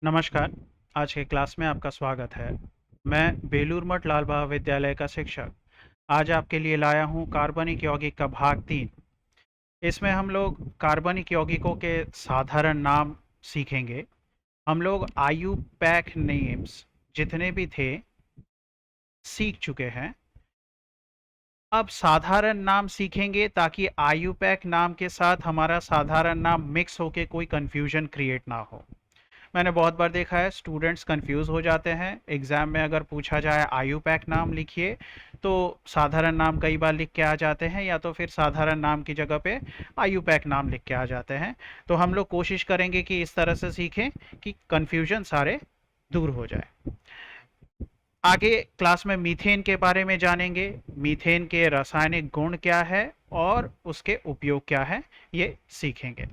नमस्कार। आज के क्लास में आपका स्वागत है। मैं बेलूर मठ लाल महाविद्यालय का शिक्षक आज आपके लिए लाया हूँ कार्बनिक यौगिक का भाग 3। इसमें हम लोग कार्बनिक यौगिकों के साधारण नाम सीखेंगे। हम लोग आयुपैक नेम्स जितने भी थे सीख चुके हैं। अब साधारण नाम सीखेंगे ताकि आयुपैक नाम के साथ हमारा साधारण नाम मिक्स होके कोई कंफ्यूजन क्रिएट ना हो। मैंने बहुत बार देखा है स्टूडेंट्स कंफ्यूज हो जाते हैं। एग्जाम में अगर पूछा जाए आयुपैक नाम लिखिए तो साधारण नाम कई बार लिख के आ जाते हैं, या तो फिर साधारण नाम की जगह पे आयुपैक नाम लिख के आ जाते हैं। तो हम लोग कोशिश करेंगे कि इस तरह से सीखें कि कंफ्यूजन सारे दूर हो जाए। आगे क्लास में मीथेन के बारे में जानेंगे। मीथेन के रासायनिक गुण क्या है और उसके उपयोग क्या है, ये सीखेंगे।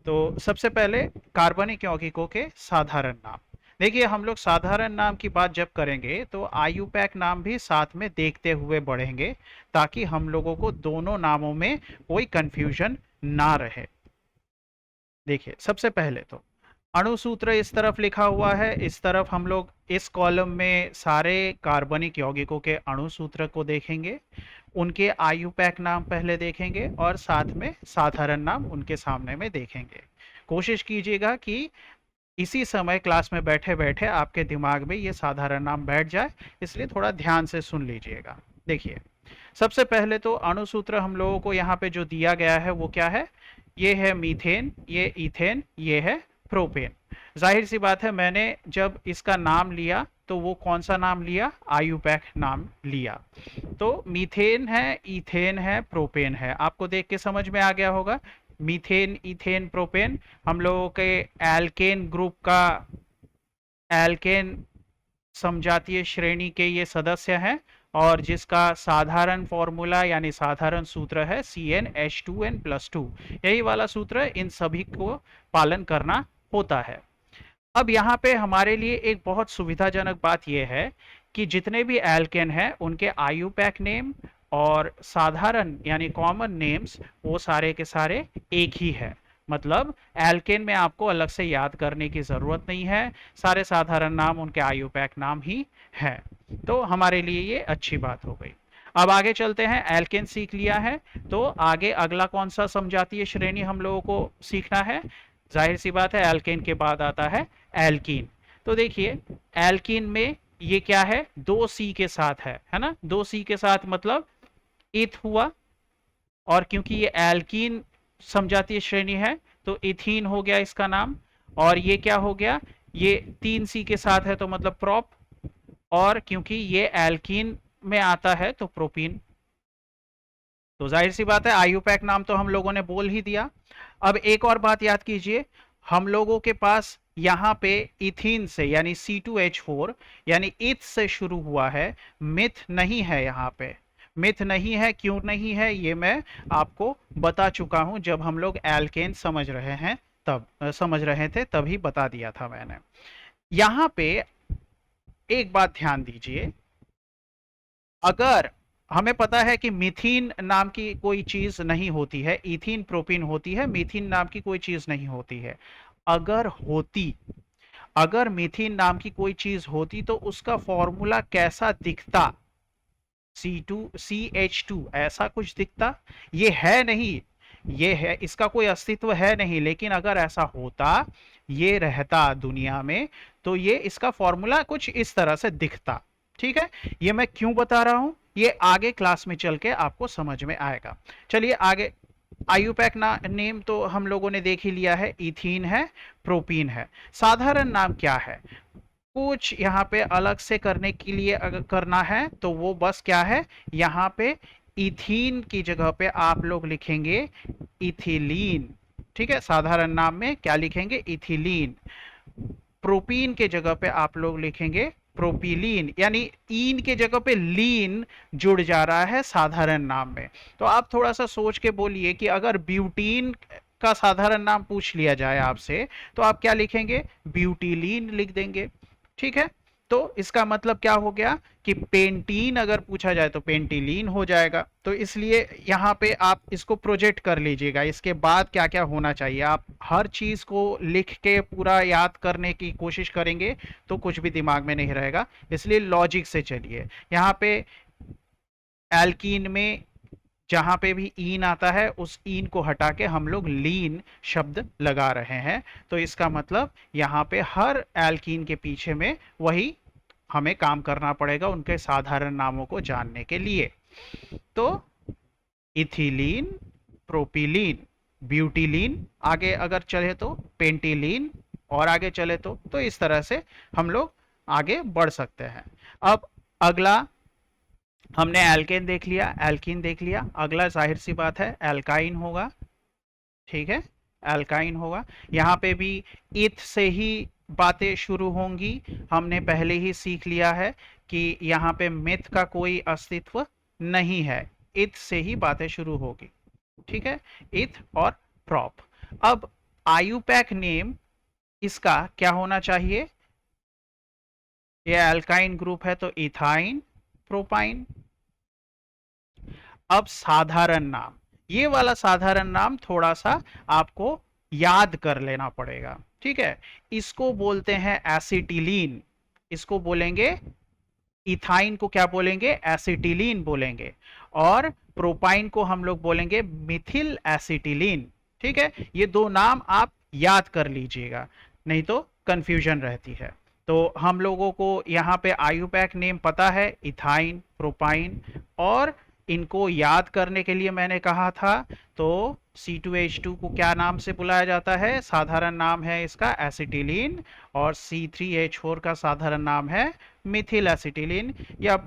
तो सबसे पहले कार्बनिक यौगिकों के साधारण नाम। देखिए, हम लोग साधारण नाम की बात जब करेंगे तो आयुपैक नाम भी साथ में देखते हुए बढ़ेंगे ताकि हम लोगों को दोनों नामों में कोई कंफ्यूजन ना रहे। देखिए, सबसे पहले तो अणु सूत्र इस तरफ लिखा हुआ है। इस तरफ हम लोग इस कॉलम में सारे कार्बनिक यौगिकों के अणु सूत्र को देखेंगे, उनके आयुपैक नाम पहले देखेंगे और साथ में साधारण नाम उनके सामने में देखेंगे। कोशिश कीजिएगा कि इसी समय क्लास में बैठे बैठे आपके दिमाग में ये साधारण नाम बैठ जाए, इसलिए थोड़ा ध्यान से सुन लीजिएगा। देखिए, सबसे पहले तो अणु सूत्र हम लोगों को यहाँ पे जो दिया गया है वो क्या है? ये है मीथेन, ये इथेन, ये है प्रोपेन। जाहिर सी बात है, मैंने जब इसका नाम लिया तो वो कौन सा नाम लिया? आयुपैक नाम लिया। तो मीथेन है, इथेन है, प्रोपेन है। आपको देख के समझ में आ गया होगा। मीथेन, इथेन, प्रोपेन हम लोगों के एल्केन ग्रुप का, एल्केन समजातीय श्रेणी के ये सदस्य हैं और जिसका साधारण फॉर्मूला यानी साधारण सूत्र है CnH2n+2। यही वाला सूत्र इन सभी को पालन करना होता है। अब यहाँ पे हमारे लिए एक बहुत सुविधाजनक बात यह है कि जितने भी एल्केन हैं उनके आयुपैक नेम और साधारण यानी कॉमन नेम्स वो सारे के सारे एक ही है। मतलब एल्केन में आपको अलग से याद करने की ज़रूरत नहीं है, सारे साधारण नाम उनके आयुपैक नाम ही है। तो हमारे लिए ये अच्छी बात हो गई। अब आगे चलते हैं। एल्केन सीख लिया है तो आगे अगला कौन सा समजातीय श्रेणी हम लोगों को सीखना है? जाहिर सी बात है, एल्केन के बाद आता है एल्कीन। तो देखिए, एल्कीन में ये क्या है? 2C के साथ है ना? 2C के साथ मतलब इथ हुआ, और क्योंकि ये एल्कीन समजातीय श्रेणी है तो इथीन हो गया इसका नाम। और ये क्या हो गया? ये 3C के साथ है तो मतलब प्रोप, और क्योंकि ये एल्कीन में आता है तो प्रोपीन। तो जाहिर सी बात है, आयुपैक नाम तो हम लोगों ने बोल ही दिया। अब एक और बात याद कीजिए, हम लोगों के पास यहाँ पे इथीन से यानी C2H4 यानी इथ से शुरू हुआ है, मिथ नहीं है। यहाँ पे मिथ नहीं है। क्यों नहीं है ये मैं आपको बता चुका हूं, जब हम लोग एल्केन समझ रहे हैं तब समझ रहे थे तभी बता दिया था मैंने। यहाँ पे एक बात ध्यान दीजिए, अगर हमें पता है कि मीथीन नाम की कोई चीज नहीं होती है, इथीन प्रोपीन होती है, मीथीन नाम की कोई चीज नहीं होती है। अगर होती, अगर मीथीन नाम की कोई चीज होती तो उसका फॉर्मूला कैसा दिखता? C2CH2 ऐसा कुछ दिखता? ये है नहीं, ये है, इसका कोई अस्तित्व है नहीं। लेकिन अगर ऐसा होता, ये रहता दुनिया में, तो ये इसका फॉर्मूला कुछ इस तरह से दिखता। ठीक है, ये मैं क्यों बता रहा हूं, ये आगे क्लास में चल के आपको समझ में आएगा। चलिए आगे। आयुपैक नेम तो हम लोगों ने देख ही लिया है, इथीन है, प्रोपीन है। साधारण नाम क्या है? कुछ यहाँ पे अलग से करने के लिए अगर करना है तो वो बस क्या है, यहाँ पे इथीन की जगह पे आप लोग लिखेंगे इथिलीन। ठीक है, साधारण नाम में क्या लिखेंगे? इथिलीन। प्रोपीन के जगह पे आप लोग लिखेंगे प्रोपिलीन, यानी ईन के जगह पे लीन जुड़ जा रहा है साधारण नाम में। तो आप थोड़ा सा सोच के बोलिए कि अगर ब्यूटीन का साधारण नाम पूछ लिया जाए आपसे तो आप क्या लिखेंगे? ब्यूटिलीन लिख देंगे। ठीक है, तो इसका मतलब क्या हो गया कि पेंटीन अगर पूछा जाए तो पेंटिलीन हो जाएगा। तो इसलिए यहाँ पे आप इसको प्रोजेक्ट कर लीजिएगा, इसके बाद क्या क्या होना चाहिए। आप हर चीज को लिख के पूरा याद करने की कोशिश करेंगे तो कुछ भी दिमाग में नहीं रहेगा, इसलिए लॉजिक से चलिए। यहाँ पे एल्कीन में जहां पे भी ईन आता है उस ईन को हटा के हम लोग लीन शब्द लगा रहे हैं। तो इसका मतलब यहाँ पे हर एल्कीन के पीछे में वही हमें काम करना पड़ेगा उनके साधारण नामों को जानने के लिए। तो इथिलीन, प्रोपिलीन, ब्यूटिलीन, आगे अगर चले तो पेंटिलीन, और आगे चले तो इस तरह से हम लोग आगे बढ़ सकते हैं। अब अगला, हमने एल्केन देख लिया, एल्कीन देख लिया, अगला जाहिर सी बात है एल्काइन होगा। ठीक है, एल्काइन होगा। यहाँ पे भी इथ से ही बातें शुरू होंगी। हमने पहले ही सीख लिया है कि यहाँ पे मिथ का कोई अस्तित्व नहीं है, इथ से ही बातें शुरू होगी। ठीक है, इथ और प्रॉप। अब आयुपैक नेम इसका क्या होना चाहिए? ये एल्काइन ग्रुप है तो इथाइन, प्रोपाइन। अब साधारण नाम, ये वाला साधारण नाम थोड़ा सा आपको याद कर लेना पड़ेगा। ठीक है, इसको बोलते हैं एसिटिलीन, इसको बोलेंगे इथाइन को क्या बोलेंगे? एसिटिलीन बोलेंगे। और प्रोपाइन को हम लोग बोलेंगे मिथिल एसिटिलीन। ठीक है, ये दो नाम आप याद कर लीजिएगा, नहीं तो कंफ्यूजन रहती है। तो हम लोगों को यहाँ पे आयुपैक नेम पता है, इथाइन, प्रोपाइन, और इनको याद करने के लिए मैंने कहा था तो C2H2 को क्या नाम से बुलाया जाता है? साधारण नाम है इसका एसिटिलीन, और C3H4 का साधारण नाम है मिथिल एसिटिलीन, या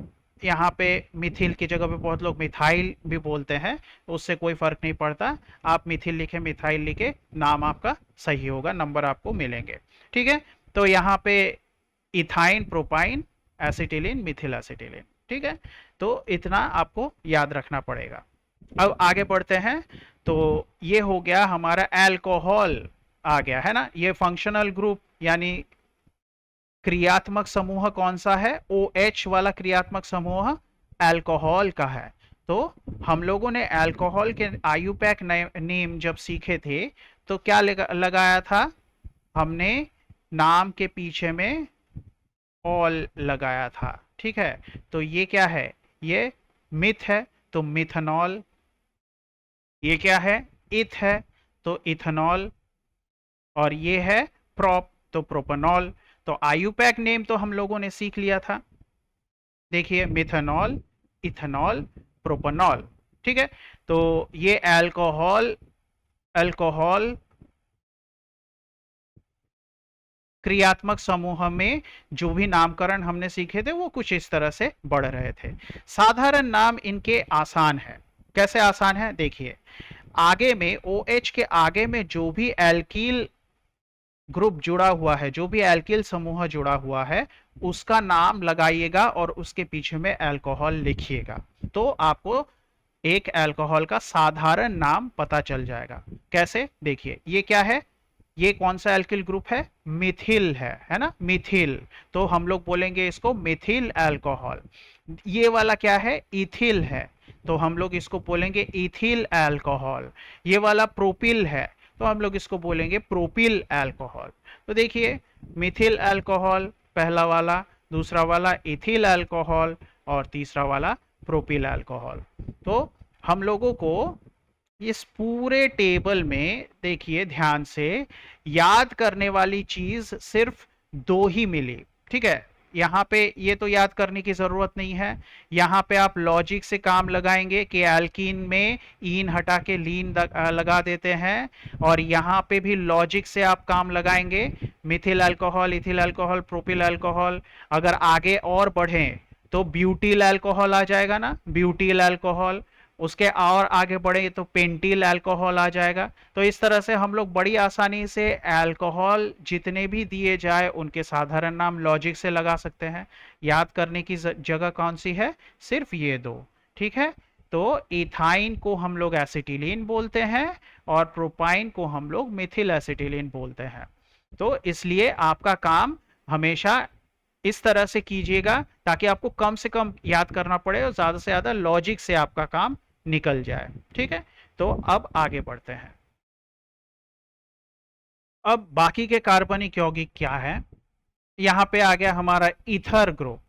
यहाँ पे मिथिल की जगह पे बहुत लोग मिथाइल भी बोलते हैं, उससे कोई फर्क नहीं पड़ता। आप मिथिल लिखे, मिथाइल लिखे, नाम आपका सही होगा, नंबर आपको मिलेंगे। ठीक है, तो यहाँ पे ethyne, propyne, acetylene, Mithil acetylene. ठीक है, तो इतना आपको याद रखना पड़ेगा। अब आगे बढ़ते हैं। तो ये हो गया हमारा अल्कोहल आ गया है ना। ये फंक्शनल ग्रुप यानी क्रियात्मक समूह कौन सा है? OH वाला क्रियात्मक समूह अल्कोहल का है। तो हम लोगों ने अल्कोहल के आयुपैक नेम जब सीखे थे तो क्या लगाया था? हमने नाम के पीछे में ऑल लगाया था। ठीक है, तो ये क्या है? ये मिथ है तो मिथनॉल। ये क्या है? इथ है तो इथनॉल। और ये है प्रोप तो प्रोपनॉल। तो आयुपैक नेम तो हम लोगों ने सीख लिया था, देखिए मिथनॉल, इथनॉल, प्रोपनॉल। ठीक है, तो ये अल्कोहल, अल्कोहल क्रियात्मक समूह में जो भी नामकरण हमने सीखे थे वो कुछ इस तरह से बढ़ रहे थे। साधारण नाम इनके आसान है। कैसे आसान है? देखिए, आगे में OH के आगे में जो भी एल्कील ग्रुप जुड़ा हुआ है, जो भी एल्किल समूह जुड़ा हुआ है, उसका नाम लगाइएगा और उसके पीछे में अल्कोहल लिखिएगा, तो आपको एक अल्कोहल का साधारण नाम पता चल जाएगा। कैसे? देखिए, ये क्या है? ये कौन सा एल्किल ग्रुप है? मिथिल है ना, मिथिल। तो हम लोग बोलेंगे इसको मिथिल अल्कोहल। ये वाला क्या है? इथिल है, तो हम लोग इसको बोलेंगे इथिल अल्कोहल। ये वाला प्रोपिल है तो हम लोग इसको बोलेंगे प्रोपिल अल्कोहल। तो देखिए, मिथिल अल्कोहल पहला वाला, दूसरा वाला इथिल अल्कोहल, और तीसरा वाला प्रोपिल अल्कोहल। तो हम लोगों को इस पूरे टेबल में देखिए ध्यान से, याद करने वाली चीज सिर्फ दो ही मिली। ठीक है, यहाँ पे ये तो याद करने की जरूरत नहीं है। यहाँ पे आप लॉजिक से काम लगाएंगे कि एल्कीन में ईन हटा के लीन लगा देते हैं, और यहाँ पे भी लॉजिक से आप काम लगाएंगे। Mithil alcohol, ethyl alcohol, propyl alcohol. अगर आगे और बढ़ें तो ब्यूटिल अल्कोहल आ जाएगा ना, ब्यूटिल अल्कोहल। उसके और आगे बढ़े तो पेंटिल अल्कोहल आ जाएगा। तो इस तरह से हम लोग बड़ी आसानी से अल्कोहल जितने भी दिए जाए उनके साधारण नाम लॉजिक से लगा सकते हैं। याद करने की जगह कौन सी है? सिर्फ ये दो। ठीक है, तो इथाइन को हम लोग एसिटिलीन बोलते हैं और प्रोपाइन को हम लोग मिथिल एसिटिलीन बोलते हैं। तो इसलिए आपका काम हमेशा इस तरह से कीजिएगा ताकि आपको कम से कम याद करना पड़े और ज्यादा से ज्यादा लॉजिक से आपका काम निकल जाए। ठीक है, तो अब आगे बढ़ते हैं। अब बाकी के कार्बनिक यौगिक क्या है? यहां पे आ गया हमारा ईथर ग्रुप।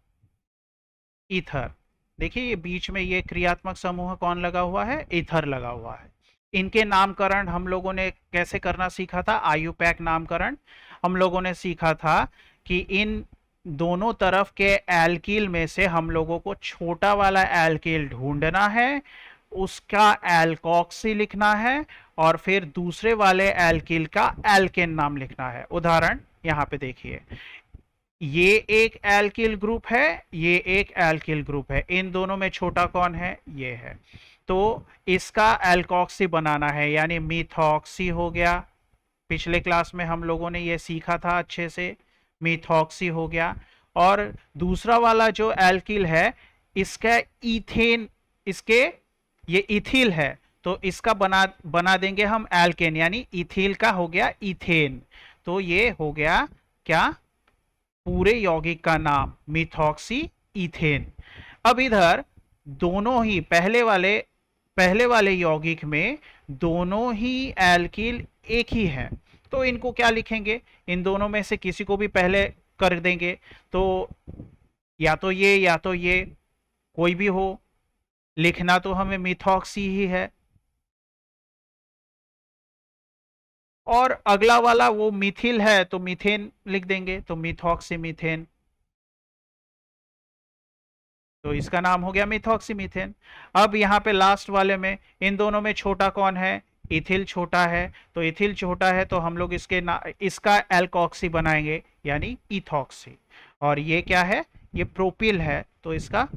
ईथर, देखिए ये बीच में ये क्रियात्मक समूह कौन लगा हुआ है? ईथर लगा हुआ है। इनके नामकरण हम लोगों ने कैसे करना सीखा था? आयुपैक नामकरण हम लोगों ने सीखा था कि इन दोनों तरफ के एल्किल में से हम लोगों को छोटा वाला एल्किल ढूंढना है, उसका एल्कोक्सी लिखना है और फिर दूसरे वाले एल्किल का एल्केन नाम लिखना है। उदाहरण यहां पे देखिए, ये एक एल्किल ग्रुप है, ये एक एल्किल ग्रुप है, इन दोनों में छोटा कौन है? ये है। तो इसका एल्कोक्सी बनाना है, यानी मीथॉक्सी हो गया। पिछले क्लास में हम लोगों ने ये सीखा था अच्छे से, मीथॉक्सी हो गया। और दूसरा वाला जो एल्किल है, इसका इथेन, इसके ये इथिल है, तो इसका बना देंगे हम एल्केन, यानी इथिल का हो गया इथेन। तो ये हो गया क्या? पूरे यौगिक का नाम मिथॉक्सी इथेन। अब इधर दोनों ही पहले वाले यौगिक में दोनों ही एल्किल एक ही है, तो इनको क्या लिखेंगे? इन दोनों में से किसी को भी पहले कर देंगे, तो या तो ये या तो ये, कोई भी हो, लिखना तो हमें मिथॉक्सी ही है। और अगला वाला वो मिथिल है तो मीथेन लिख देंगे, तो मिथॉक्सी मीथेन, तो इसका नाम हो गया मिथॉक्सी मीथेन। अब यहाँ पे लास्ट वाले में इन दोनों में छोटा कौन है? इथिल छोटा है, तो इथिल छोटा है तो हम लोग इसका एल्कोक्सी बनाएंगे, यानी इथॉक्सी। और ये क्या है? ये प्रोपिल है, तो इसका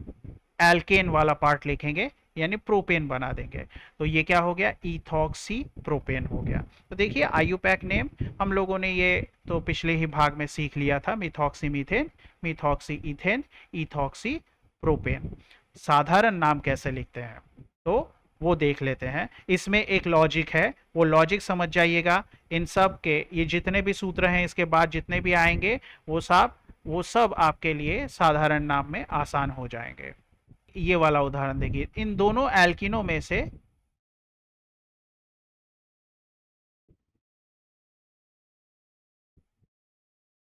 एल्केन वाला पार्ट लिखेंगे, यानी प्रोपेन बना देंगे। तो ये क्या हो गया? इथॉक्सी प्रोपेन हो गया। तो देखिए आयुपैक नेम हम लोगों ने ये तो पिछले ही भाग में सीख लिया था, methoxy methane, methoxy ethane, ethoxy propane. साधारण नाम कैसे लिखते हैं तो वो देख लेते हैं। इसमें एक लॉजिक है, वो लॉजिक समझ जाइएगा। इन सब के ये जितने भी सूत्र हैं, इसके बाद जितने भी आएंगे वो सब आपके लिए साधारण नाम में आसान हो जाएंगे। ये वाला उदाहरण देखिए, इन दोनों एल्किनों में से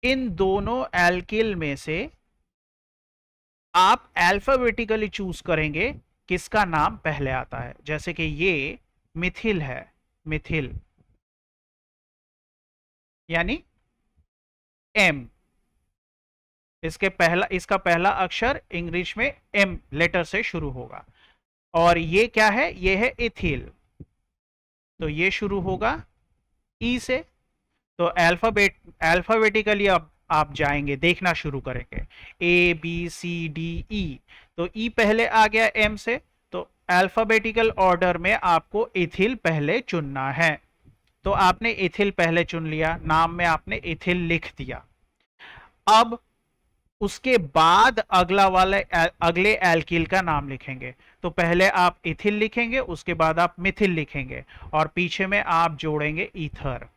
एल्किल में से आप अल्फाबेटिकली चूज करेंगे किसका नाम पहले आता है। जैसे कि ये मिथिल है, मिथिल यानी एम, इसका पहला अक्षर इंग्लिश में एम लेटर से शुरू होगा। और ये क्या है? ये है इथिल, तो ये शुरू होगा ई से। तो अल्फाबेटिकली अब आप जाएंगे, देखना शुरू करेंगे, A B C D E, तो ई पहले आ गया एम से, तो अल्फाबेटिकल ऑर्डर में आपको इथिल पहले चुनना है। तो आपने इथिल पहले चुन लिया, नाम में आपने इथिल लिख दिया। अब उसके बाद अगले एल्किल का नाम लिखेंगे, तो पहले आप इथिल लिखेंगे, उसके बाद आप मिथिल लिखेंगे और पीछे में आप जोड़ेंगे ईथर,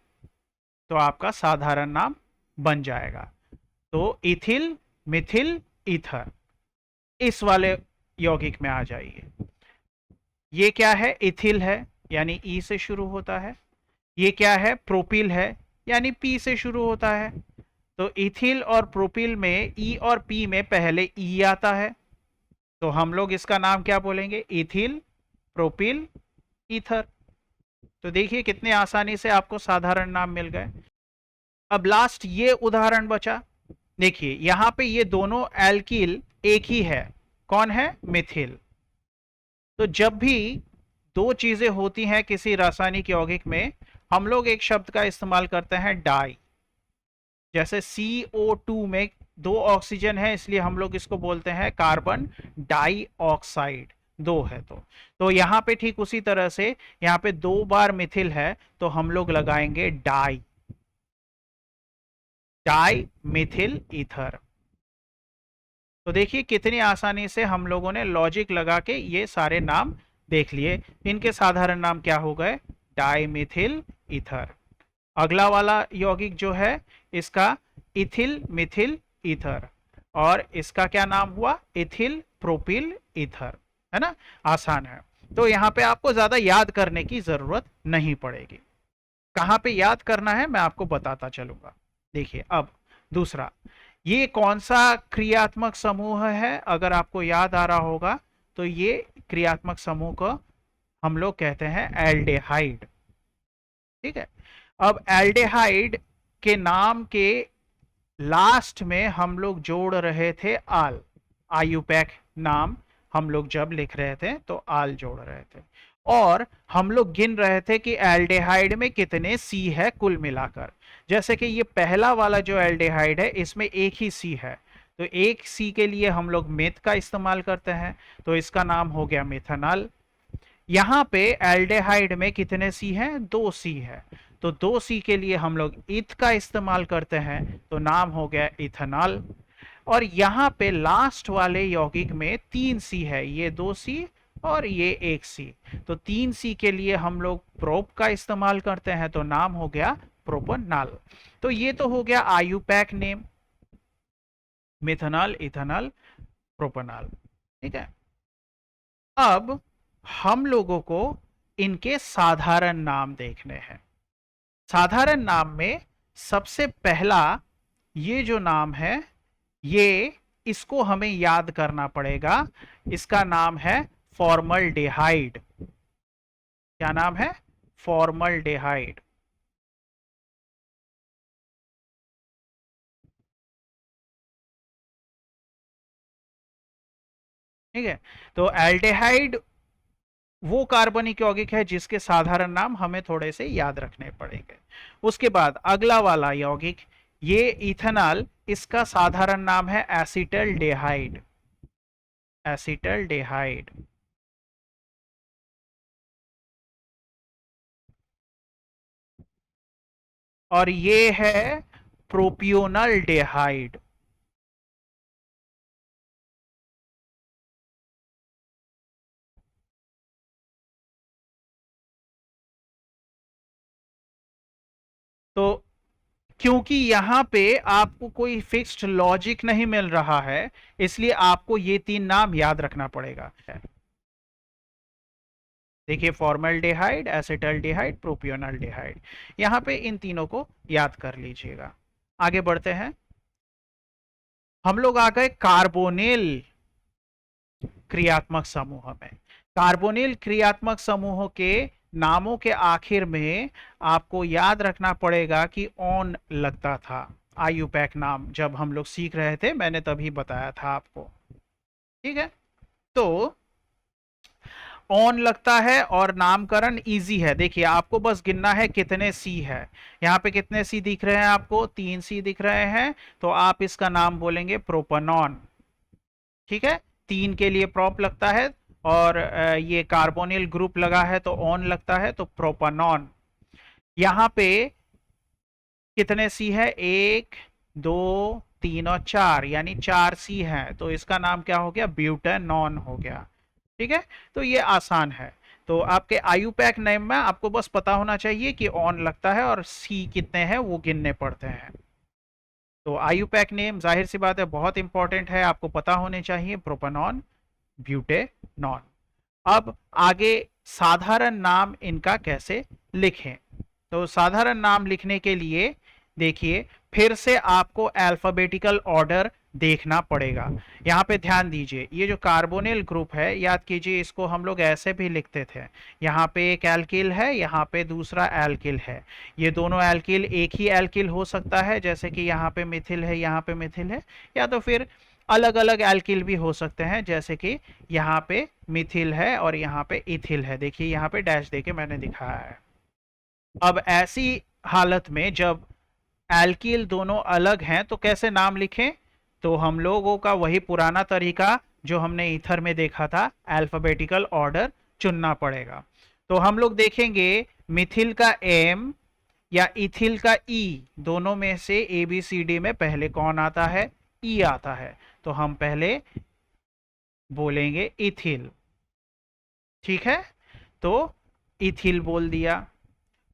तो आपका साधारण नाम बन जाएगा। तो इथिल, मिथिल, ईथर, इस वाले यौगिक में आ जाइए। ये क्या है? इथिल है, यानी ई से शुरू होता है। ये क्या है? प्रोपिल है, यानी पी से शुरू होता है। तो इथिल और प्रोपिल में ई और पी में पहले ई आता है, तो हम लोग इसका नाम क्या बोलेंगे? Ethyl, propyl, ether. तो देखिए कितने आसानी से आपको साधारण नाम मिल गए। अब लास्ट ये उदाहरण बचा, देखिए यहां पे ये दोनों एल्किल एक ही है, कौन है? मिथिल। तो जब भी दो चीजें होती हैं किसी रासायनिक यौगिक में, हम लोग एक शब्द का इस्तेमाल करते हैं डाई। जैसे CO2 में दो ऑक्सीजन है, इसलिए हम लोग इसको बोलते हैं कार्बन डाइऑक्साइड, दो है तो यहां पे ठीक उसी तरह से यहां पे दो बार मिथिल है, तो हम लोग लगाएंगे डाई, डाई मिथिल ईथर। तो देखिए कितनी आसानी से हम लोगों ने लॉजिक लगा के ये सारे नाम देख लिए। इनके साधारण नाम क्या हो गए? Dimethyl ether. अगला वाला यौगिक जो है इसका इथिल, मिथिल, ईथर। और इसका क्या नाम हुआ, इथिल प्रोपिल ईथर, है ना। आसान है, तो यहां पे आपको ज्यादा याद करने की जरूरत नहीं पड़ेगी। कहां पे याद करना है मैं आपको बताता चलूंगा। देखिए अब दूसरा, ये कौन सा क्रियात्मक समूह है, अगर आपको याद आ रहा होगा तो ये क्रियात्मक समूह को हम लोग कहते हैं एल्डेहाइड। ठीक है, अब एल्डेहाइड के नाम के लास्ट में हम लोग जोड़ रहे थे आल, आयुपैक नाम हम लोग जब लिख रहे थे तो आल जोड़ रहे थे, और हम लोग गिन रहे थे कि एल्डेहाइड में कितने सी है कुल मिलाकर। जैसे कि ये पहला वाला जो एल्डेहाइड है इसमें एक ही सी है, तो एक सी के लिए हम लोग मेथ का इस्तेमाल करते हैं, तो इसका नाम हो गया मेथनॉल। यहां पे एल्डेहाइड में कितने सी हैं, दो सी है, तो दो सी के लिए हम लोग इथ का इस्तेमाल करते हैं, तो नाम हो गया इथेनॉल। और यहां पे लास्ट वाले यौगिक में तीन सी है, ये दो सी और ये एक सी, तो तीन सी के लिए हम लोग प्रोप का इस्तेमाल करते हैं, तो नाम हो गया प्रोपनॉल। तो ये तो हो गया IUPAC name, methanol, ethanol, propanol. ठीक है, अब हम लोगों को इनके साधारण नाम देखने हैं। साधारण नाम में सबसे पहला ये जो नाम है, ये इसको हमें याद करना पड़ेगा, इसका नाम है फॉर्मल्डेहाइड। क्या नाम है, फॉर्मल्डेहाइड। ठीक है, तो एल्डेहाइड वो कार्बनिक यौगिक है जिसके साधारण नाम हमें थोड़े से याद रखने पड़ेंगे। उसके बाद अगला वाला यौगिक, ये इथेनॉल, इसका साधारण नाम है एसिटल्डेहाइड, एसिटल्डेहाइड। और ये है प्रोपियोनल्डेहाइड। तो क्योंकि यहां पे आपको कोई फिक्स्ड लॉजिक नहीं मिल रहा है, इसलिए आपको ये तीन नाम याद रखना पड़ेगा। देखिए, फॉर्मल्डेहाइड, एसिटल्डेहाइड, प्रोपियोनल्डेहाइड, यहां पे इन तीनों को याद कर लीजिएगा। आगे बढ़ते हैं, हम लोग आ गए कार्बोनिल क्रियात्मक समूह में। कार्बोनिल क्रियात्मक समूह के नामों के आखिर में आपको याद रखना पड़ेगा कि ऑन लगता था। आयुपैक नाम जब हम लोग सीख रहे थे मैंने तभी बताया था आपको। ठीक है, तो ऑन लगता है और नामकरण इजी है। देखिए, आपको बस गिनना है कितने सी है। यहाँ पे कितने सी दिख रहे हैं आपको, तीन सी दिख रहे हैं, तो आप इसका नाम बोलेंगे प्रोपनॉन। ठीक है, तीन के लिए प्रोप लगता है, और ये कार्बोनिल ग्रुप लगा है तो ऑन लगता है, तो प्रोपनॉन। यहां पे कितने सी है, एक, दो, तीन और चार, यानी चार सी है, तो इसका नाम क्या हो गया, ब्यूटेनॉन हो गया। ठीक है, तो ये आसान है। तो आपके आयुपैक नेम में आपको बस पता होना चाहिए कि ऑन लगता है और सी कितने हैं वो गिनने पड़ते हैं। तो आयुपैक नेम जाहिर सी बात है बहुत इंपॉर्टेंट है, आपको पता होने चाहिए, प्रोपेनॉन, ब्यूटेनॉन। अब आगे साधारण नाम इनका कैसे लिखें, तो साधारण नाम लिखने के लिए देखिए फिर से आपको अल्फाबेटिकल ऑर्डर देखना पड़ेगा। यहाँ पे ध्यान दीजिए, ये जो कार्बोनिल ग्रुप है, याद कीजिए इसको हम लोग ऐसे भी लिखते थे, यहाँ पे एक एल्किल है, यहाँ पे दूसरा एल्किल है। ये दोनों एल्किल एक ही एल्किल हो सकता है, जैसे कि यहाँ पे मिथिल है, यहाँ पे मिथिल है, या तो फिर अलग अलग एल्किल भी हो सकते हैं, जैसे कि यहाँ पे मिथिल है और यहाँ पे इथिल है। देखिए यहाँ पे डैश देके मैंने दिखाया है। अब ऐसी हालत में जब एल्किल दोनों अलग हैं तो कैसे नाम लिखें, तो हम लोगों का वही पुराना तरीका जो हमने ईथर में देखा था, अल्फाबेटिकल ऑर्डर चुनना पड़ेगा। तो हम लोग देखेंगे मिथिल का एम या इथिल का ई, दोनों में से ए बी सी डी में पहले कौन आता है, ई आता है, तो हम पहले बोलेंगे इथिल। ठीक है, तो इथिल बोल दिया।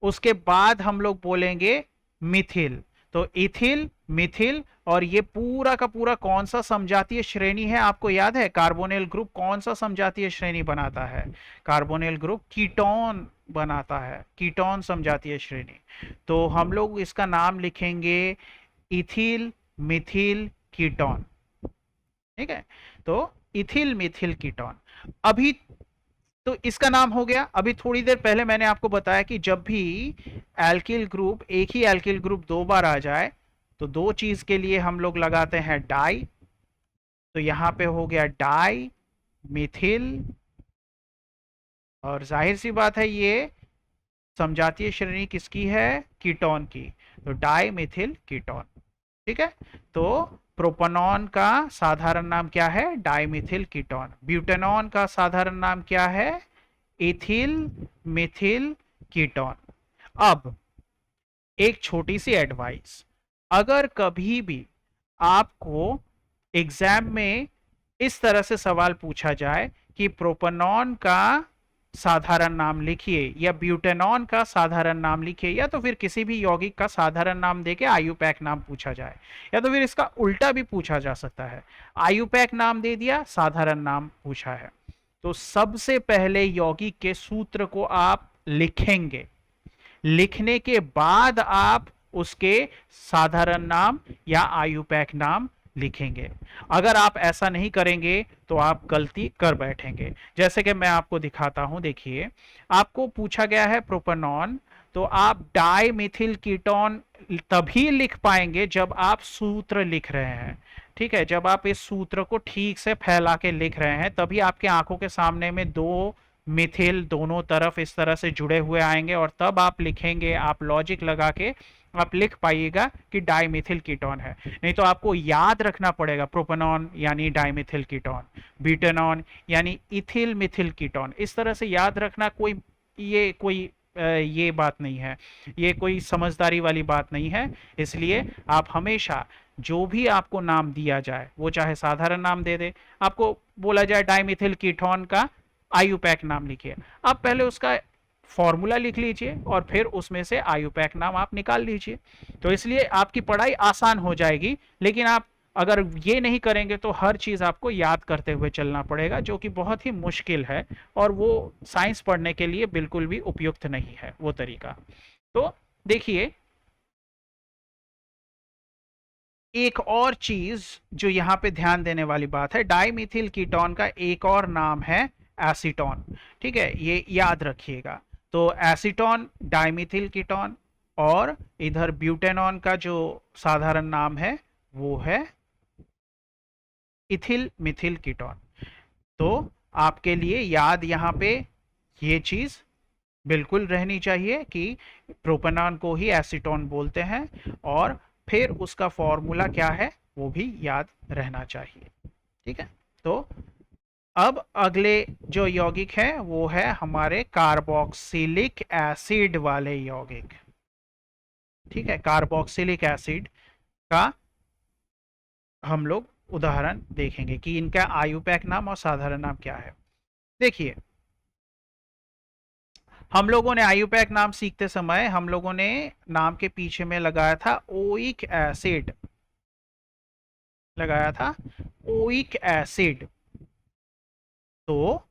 उसके बाद हम लोग बोलेंगे मिथिल, तो इथिल मिथिल, और ये पूरा का पूरा कौन सा समजातीय श्रेणी है आपको याद है? कार्बोनिल ग्रुप कौन सा समजातीय श्रेणी बनाता है? कार्बोनिल ग्रुप कीटोन बनाता है, कीटोन समजातीय श्रेणी। तो हम लोग इसका नाम लिखेंगे इथिल मिथिल कीटोन। ठीक है, तो इथिल मिथिल कीटोन। अभी तो इसका नाम हो गया। अभी थोड़ी देर पहले मैंने आपको बताया कि जब भी एल्किल ग्रुप, एक ही एल्किल ग्रुप दो बार आ जाए तो दो चीज के लिए हम लोग लगाते हैं डाई। तो यहां पे हो गया डाई मिथिल, और जाहिर सी बात है ये समजातीय श्रेणी किसकी है? कीटोन की। तो डाई मिथिल कीटोन। ठीक है, तो प्रोपेनॉन का साधारण नाम क्या है? डाइमिथिल कीटोन। ब्यूटेनॉन का साधारण नाम क्या है? Ethyl Mithil ketone. अब एक छोटी सी एडवाइस, अगर कभी भी आपको एग्जाम में इस तरह से सवाल पूछा जाए कि प्रोपेनॉन का साधारण नाम लिखिए या ब्यूटेनॉन का साधारण नाम लिखिए, या तो फिर किसी भी यौगिक का साधारण नाम देके आयुपैक नाम पूछा जाए, या तो फिर इसका उल्टा भी पूछा जा सकता है, आयुपैक नाम दे दिया, साधारण नाम पूछा है, तो सबसे पहले यौगिक के सूत्र को आप लिखेंगे। लिखने के बाद आप उसके साधारण नाम या आयुपैक नाम लिखेंगे। अगर आप ऐसा नहीं करेंगे तो आप गलती कर बैठेंगे। जैसे कि मैं आपको दिखाता हूं, देखिए आपको पूछा गया है प्रोपेनॉन, तो आप डाई मिथिल कीटोन तभी लिख पाएंगे जब आप सूत्र लिख रहे हैं। ठीक है, जब आप इस सूत्र को ठीक से फैला के लिख रहे हैं तभी आपके आंखों के सामने में दो मिथिल दोनों तरफ इस तरह से जुड़े हुए आएंगे, और तब आप लिखेंगे, आप लॉजिक लगा के आप लिख पाइएगा कि डाइमिथिल कीटोन है। नहीं तो आपको याद रखना पड़ेगा प्रोपेनॉन यानी डाइमिथिल कीटोन, ब्यूटेनॉन यानी इथिल मिथिल कीटोन। इस तरह से याद रखना कोई ये बात नहीं है, ये कोई समझदारी वाली बात नहीं है। इसलिए आप हमेशा जो भी आपको नाम दिया जाए, वो चाहे साधारण नाम दे दे, आपको बोला जाए डाइमिथिल कीटोन का आयुपैक नाम लिखिए, आप पहले उसका फॉर्मूला लिख लीजिए और फिर उसमें से आयुपैक नाम आप निकाल लीजिए। तो इसलिए आपकी पढ़ाई आसान हो जाएगी। लेकिन आप अगर ये नहीं करेंगे तो हर चीज आपको याद करते हुए चलना पड़ेगा, जो कि बहुत ही मुश्किल है, और वो साइंस पढ़ने के लिए बिल्कुल भी उपयुक्त नहीं है वो तरीका। तो देखिए, एक और चीज जो यहां पे ध्यान देने वाली बात है, डाइमिथिल कीटोन का एक और नाम है एसीटोन। ठीक है, ये याद रखिएगा। तो एसीटोन डाइमिथिल कीटोन, और इधर ब्यूटेनॉन का जो साधारण नाम है वो है इथिल मिथिल कीटोन। तो आपके लिए याद यहां पे ये चीज बिल्कुल रहनी चाहिए कि प्रोपेनॉन को ही एसीटोन बोलते हैं, और फिर उसका फॉर्मूला क्या है वो भी याद रहना चाहिए। ठीक है, तो अब अगले जो यौगिक है वो है हमारे कार्बोक्सिलिक एसिड वाले यौगिक। ठीक है, कार्बोक्सिलिक एसिड का हम लोग उदाहरण देखेंगे कि इनका आयुपैक नाम और साधारण नाम क्या है। देखिए, हम लोगों ने आयुपैक नाम सीखते समय हम लोगों ने नाम के पीछे में लगाया था ओइक एसिड, लगाया था ओइक एसिड। तो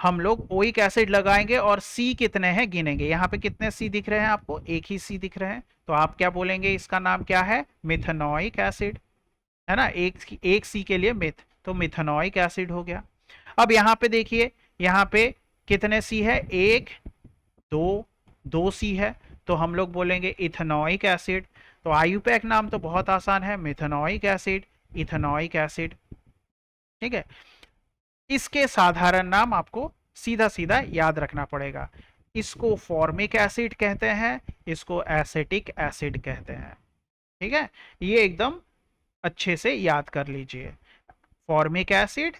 हम लोग ओइक एसिड लगाएंगे और सी कितने हैं गिनेंगे। यहां पे कितने सी दिख रहे हैं आपको? एक ही सी दिख रहे हैं। तो आप क्या बोलेंगे, इसका नाम क्या है? मिथेनोइक एसिड, है ना। एक सी के लिए मिथ, तो मिथेनोइक एसिड हो गया। अब यहां पे देखिए, यहां पे कितने सी है? एक, दो, दो सी है, तो हम लोग बोलेंगे इथेनोइक एसिड। तो आयुपैक नाम तो बहुत आसान है, मिथेनोइक एसिड, इथेनोइक एसिड। ठीक है, इसके साधारण नाम आपको सीधा सीधा याद रखना पड़ेगा। इसको फॉर्मिक एसिड कहते हैं, इसको एसिटिक एसिड कहते हैं। ठीक है, ये एकदम अच्छे से याद कर लीजिए, फॉर्मिक एसिड,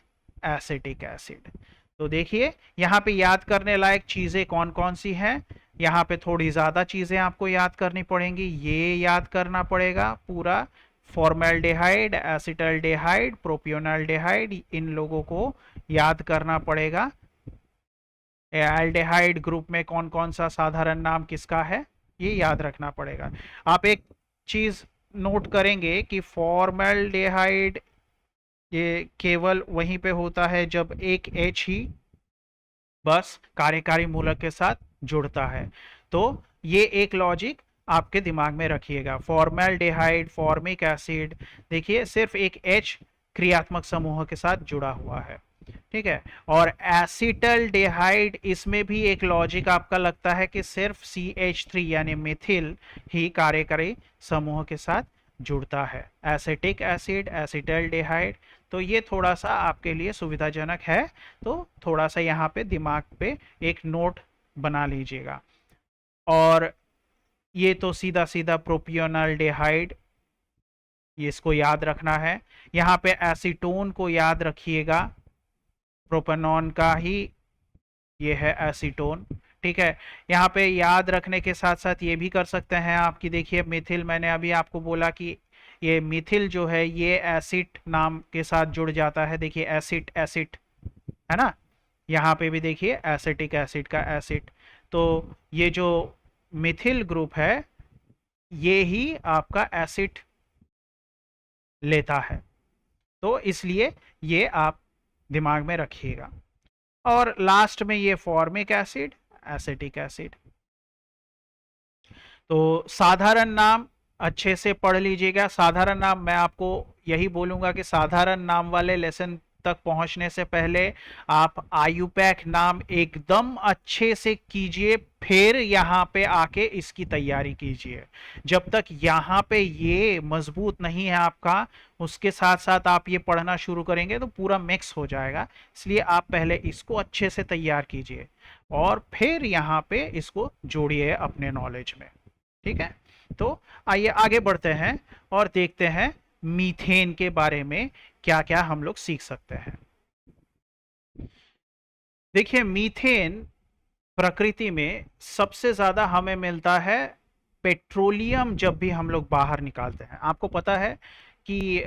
एसिटिक एसिड। तो देखिए यहाँ पे याद करने लायक चीजें कौन कौन सी हैं। यहाँ पे थोड़ी ज्यादा चीजें आपको याद करनी पड़ेंगी। ये याद करना पड़ेगा पूरा, फॉर्मेल्डिहाइड, एसिटल्डिहाइड, प्रोपियोनल्डिहाइड, इन लोगों को याद करना पड़ेगा। एल्डिहाइड ग्रुप में कौन कौन सा साधारण नाम किसका है, ये याद रखना पड़ेगा। आप एक चीज नोट करेंगे कि फॉर्मल्डिहाइड ये केवल वहीं पे होता है जब एक H ही बस कार्यकारी मूलक के साथ जुड़ता है। तो ये एक लॉजिक आपके दिमाग में रखिएगा। फॉर्मल्डिहाइड, फॉर्मिक एसिड, देखिए सिर्फ एक H क्रियात्मक समूह के साथ जुड़ा हुआ है, ठीक है। और एसिटल्डिहाइड, इसमें भी एक लॉजिक आपका लगता है कि सिर्फ CH3 यानी मिथिल ही कार्यकारी समूह के साथ जुड़ता है। एसिटिक एसिड, एसिटल्डिहाइड, तो ये थोड़ा सा आपके लिए सुविधाजनक है, तो थोड़ा सा यहाँ पे दिमाग पे एक नोट बना लीजिएगा। और ये तो सीधा सीधा प्रोपियोनल्डिहाइड, ये इसको याद रखना है। यहाँ पे एसीटोन को याद रखिएगा, प्रोपेनॉन का ही ये है एसीटोन, ठीक है। यहाँ पे याद रखने के साथ साथ ये भी कर सकते हैं आपकी, देखिए मिथिल, मैंने अभी आपको बोला कि ये मिथिल जो है ये एसिड नाम के साथ जुड़ जाता है, देखिए एसिड एसिड है ना। यहाँ पे भी देखिए एसिटिक एसिड का एसिड, तो ये जो मिथिल ग्रुप है ये ही आपका एसिड लेता है, तो इसलिए ये आप दिमाग में रखिएगा। और लास्ट में ये फॉर्मिक एसिड, एसिटिक एसिड। तो साधारण नाम अच्छे से पढ़ लीजिएगा। साधारण नाम मैं आपको यही बोलूंगा कि साधारण नाम वाले लेसन तक पहुंचने से पहले आप आयुपैक नाम एकदम अच्छे से कीजिए, फिर यहाँ पे आके इसकी तैयारी कीजिए। जब तक यहाँ पे ये मजबूत नहीं है आपका, उसके साथ साथ आप ये पढ़ना शुरू करेंगे तो पूरा मिक्स हो जाएगा। इसलिए आप पहले इसको अच्छे से तैयार कीजिए और फिर यहाँ पे इसको जोड़िए अपने नॉलेज में, ठीक है। तो आइए आगे बढ़ते हैं और देखते हैं मीथेन के बारे में क्या क्या हम लोग सीख सकते हैं। देखिए मीथेन प्रकृति में सबसे ज्यादा हमें मिलता है पेट्रोलियम, जब भी हम लोग बाहर निकालते हैं। आपको पता है कि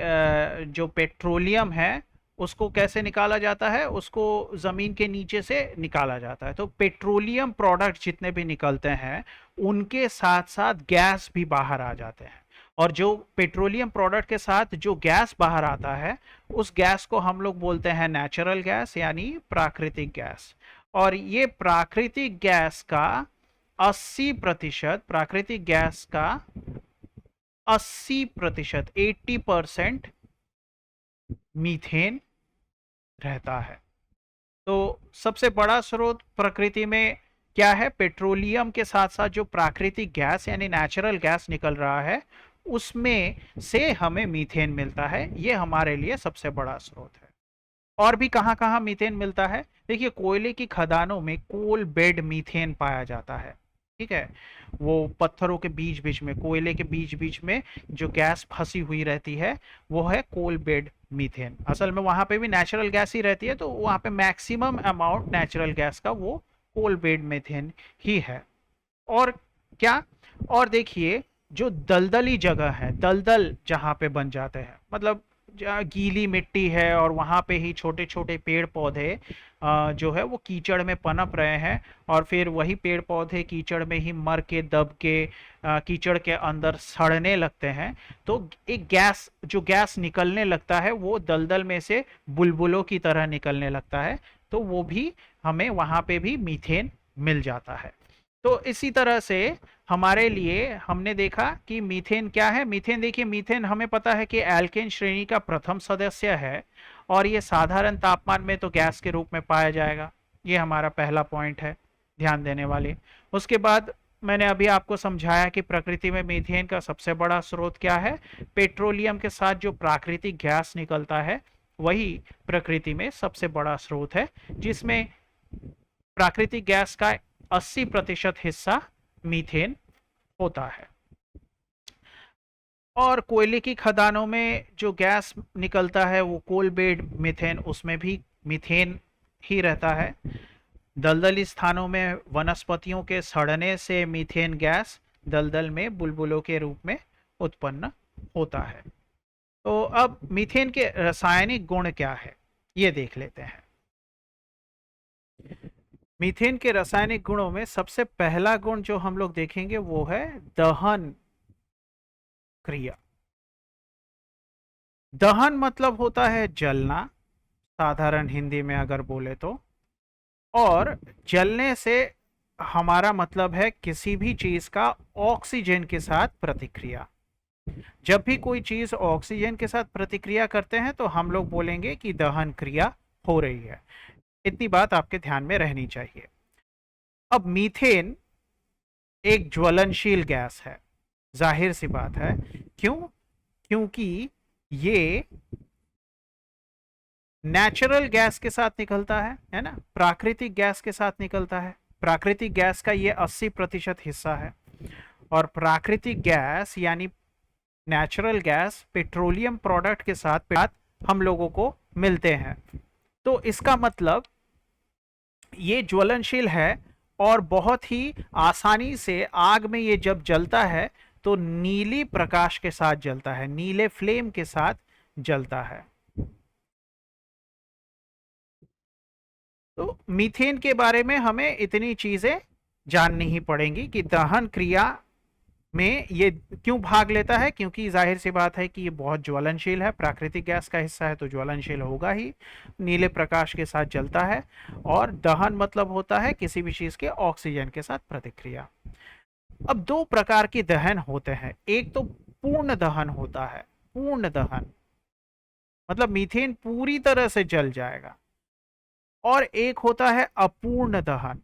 जो पेट्रोलियम है उसको कैसे निकाला जाता है, उसको जमीन के नीचे से निकाला जाता है। तो पेट्रोलियम प्रोडक्ट जितने भी निकलते हैं उनके साथ साथ गैस भी बाहर आ जाते हैं। और जो पेट्रोलियम प्रोडक्ट के साथ जो गैस बाहर आता है उस गैस को हम लोग बोलते हैं नेचुरल गैस यानी प्राकृतिक गैस। और ये प्राकृतिक गैस का 80%, प्राकृतिक गैस का 80%, 80% मीथेन रहता है। तो सबसे बड़ा स्रोत प्रकृति में क्या है, पेट्रोलियम के साथ साथ जो प्राकृतिक गैस यानी नेचुरल गैस निकल रहा है उसमें से हमें मीथेन मिलता है। ये हमारे लिए सबसे बड़ा स्रोत है। और भी कहां कहां मीथेन मिलता है, देखिए कोयले की खदानों में कोल बेड मीथेन पाया जाता है, ठीक है। वो पत्थरों के बीच बीच में, कोयले के बीच बीच में जो गैस फंसी हुई रहती है वो है कोल बेड मीथेन। असल में वहां पे भी नेचुरल गैस ही रहती है, तो वहां पे मैक्सिमम अमाउंट नेचुरल गैस का वो कोल बेड मीथेन ही है। और क्या, और देखिए जो दलदली जगह है, दलदल जहां पे बन जाते हैं, मतलब जहाँ गीली मिट्टी है और वहां पे ही छोटे छोटे पेड़ पौधे जो है वो कीचड़ में पनप रहे हैं, और फिर वही पेड़ पौधे कीचड़ में ही मर के दब के कीचड़ के अंदर सड़ने लगते हैं। तो एक गैस, जो गैस निकलने लगता है वो दलदल में से बुलबुलों की तरह निकलने लगता है, तो वो भी हमें वहां पे भी मीथेन मिल जाता है। तो इसी तरह से हमारे लिए हमने देखा कि मीथेन क्या है। मीथेन, देखिए मीथेन हमें पता है कि एल्केन श्रेणी का प्रथम सदस्य है और ये साधारण तापमान में तो गैस के रूप में पाया जाएगा। ये हमारा पहला पॉइंट है ध्यान देने वाले। उसके बाद मैंने अभी आपको समझाया कि प्रकृति में मीथेन का सबसे बड़ा स्रोत क्या है, पेट्रोलियम के साथ जो प्राकृतिक गैस निकलता है वही प्रकृति में सबसे बड़ा स्रोत है, जिसमें प्राकृतिक गैस का 80% हिस्सा मीथेन होता है। और कोयले की खदानों में जो गैस निकलता है वो कोल बेड मीथेन, उसमें भी मीथेन ही रहता है। दलदली स्थानों में वनस्पतियों के सड़ने से मीथेन गैस दलदल में बुलबुलों के रूप में उत्पन्न होता है। तो अब मीथेन के रासायनिक गुण क्या है ये देख लेते हैं। मीथेन के रासायनिक गुणों में सबसे पहला गुण जो हम लोग देखेंगे वो है दहन क्रिया। दहन मतलब होता है जलना, साधारण हिंदी में अगर बोले तो। और जलने से हमारा मतलब है किसी भी चीज का ऑक्सीजन के साथ प्रतिक्रिया। जब भी कोई चीज ऑक्सीजन के साथ प्रतिक्रिया करते हैं तो हम लोग बोलेंगे कि दहन क्रिया हो रही है। इतनी बात आपके ध्यान में रहनी चाहिए। अब मीथेन एक ज्वलनशील गैस है, जाहिर सी बात है। क्यों? क्योंकि ये नेचुरल गैस के साथ निकलता है ना, प्राकृतिक गैस के साथ निकलता है। प्राकृतिक गैस का ये 80% हिस्सा है। और प्राकृतिक गैस यानी नेचुरल गैस पेट्रोलियम प्रोडक्ट के साथ हम लोगों को मिलते हैं। तो इसका मतलब ये ज्वलनशील है और बहुत ही आसानी से आग में ये जब जलता है तो नीली प्रकाश के साथ जलता है, नीले फ्लेम के साथ जलता है। तो मीथेन के बारे में हमें इतनी चीजें जाननी ही पड़ेंगी कि दहन क्रिया में ये क्यों भाग लेता है। क्योंकि जाहिर सी बात है कि ये बहुत ज्वलनशील है, प्राकृतिक गैस का हिस्सा है तो ज्वलनशील होगा ही, नीले प्रकाश के साथ जलता है। और दहन मतलब होता है किसी भी चीज के ऑक्सीजन के साथ प्रतिक्रिया। अब दो प्रकार की दहन होते हैं। एक तो पूर्ण दहन होता है, पूर्ण दहन मतलब मीथेन पूरी तरह से जल जाएगा। और एक होता है अपूर्ण दहन,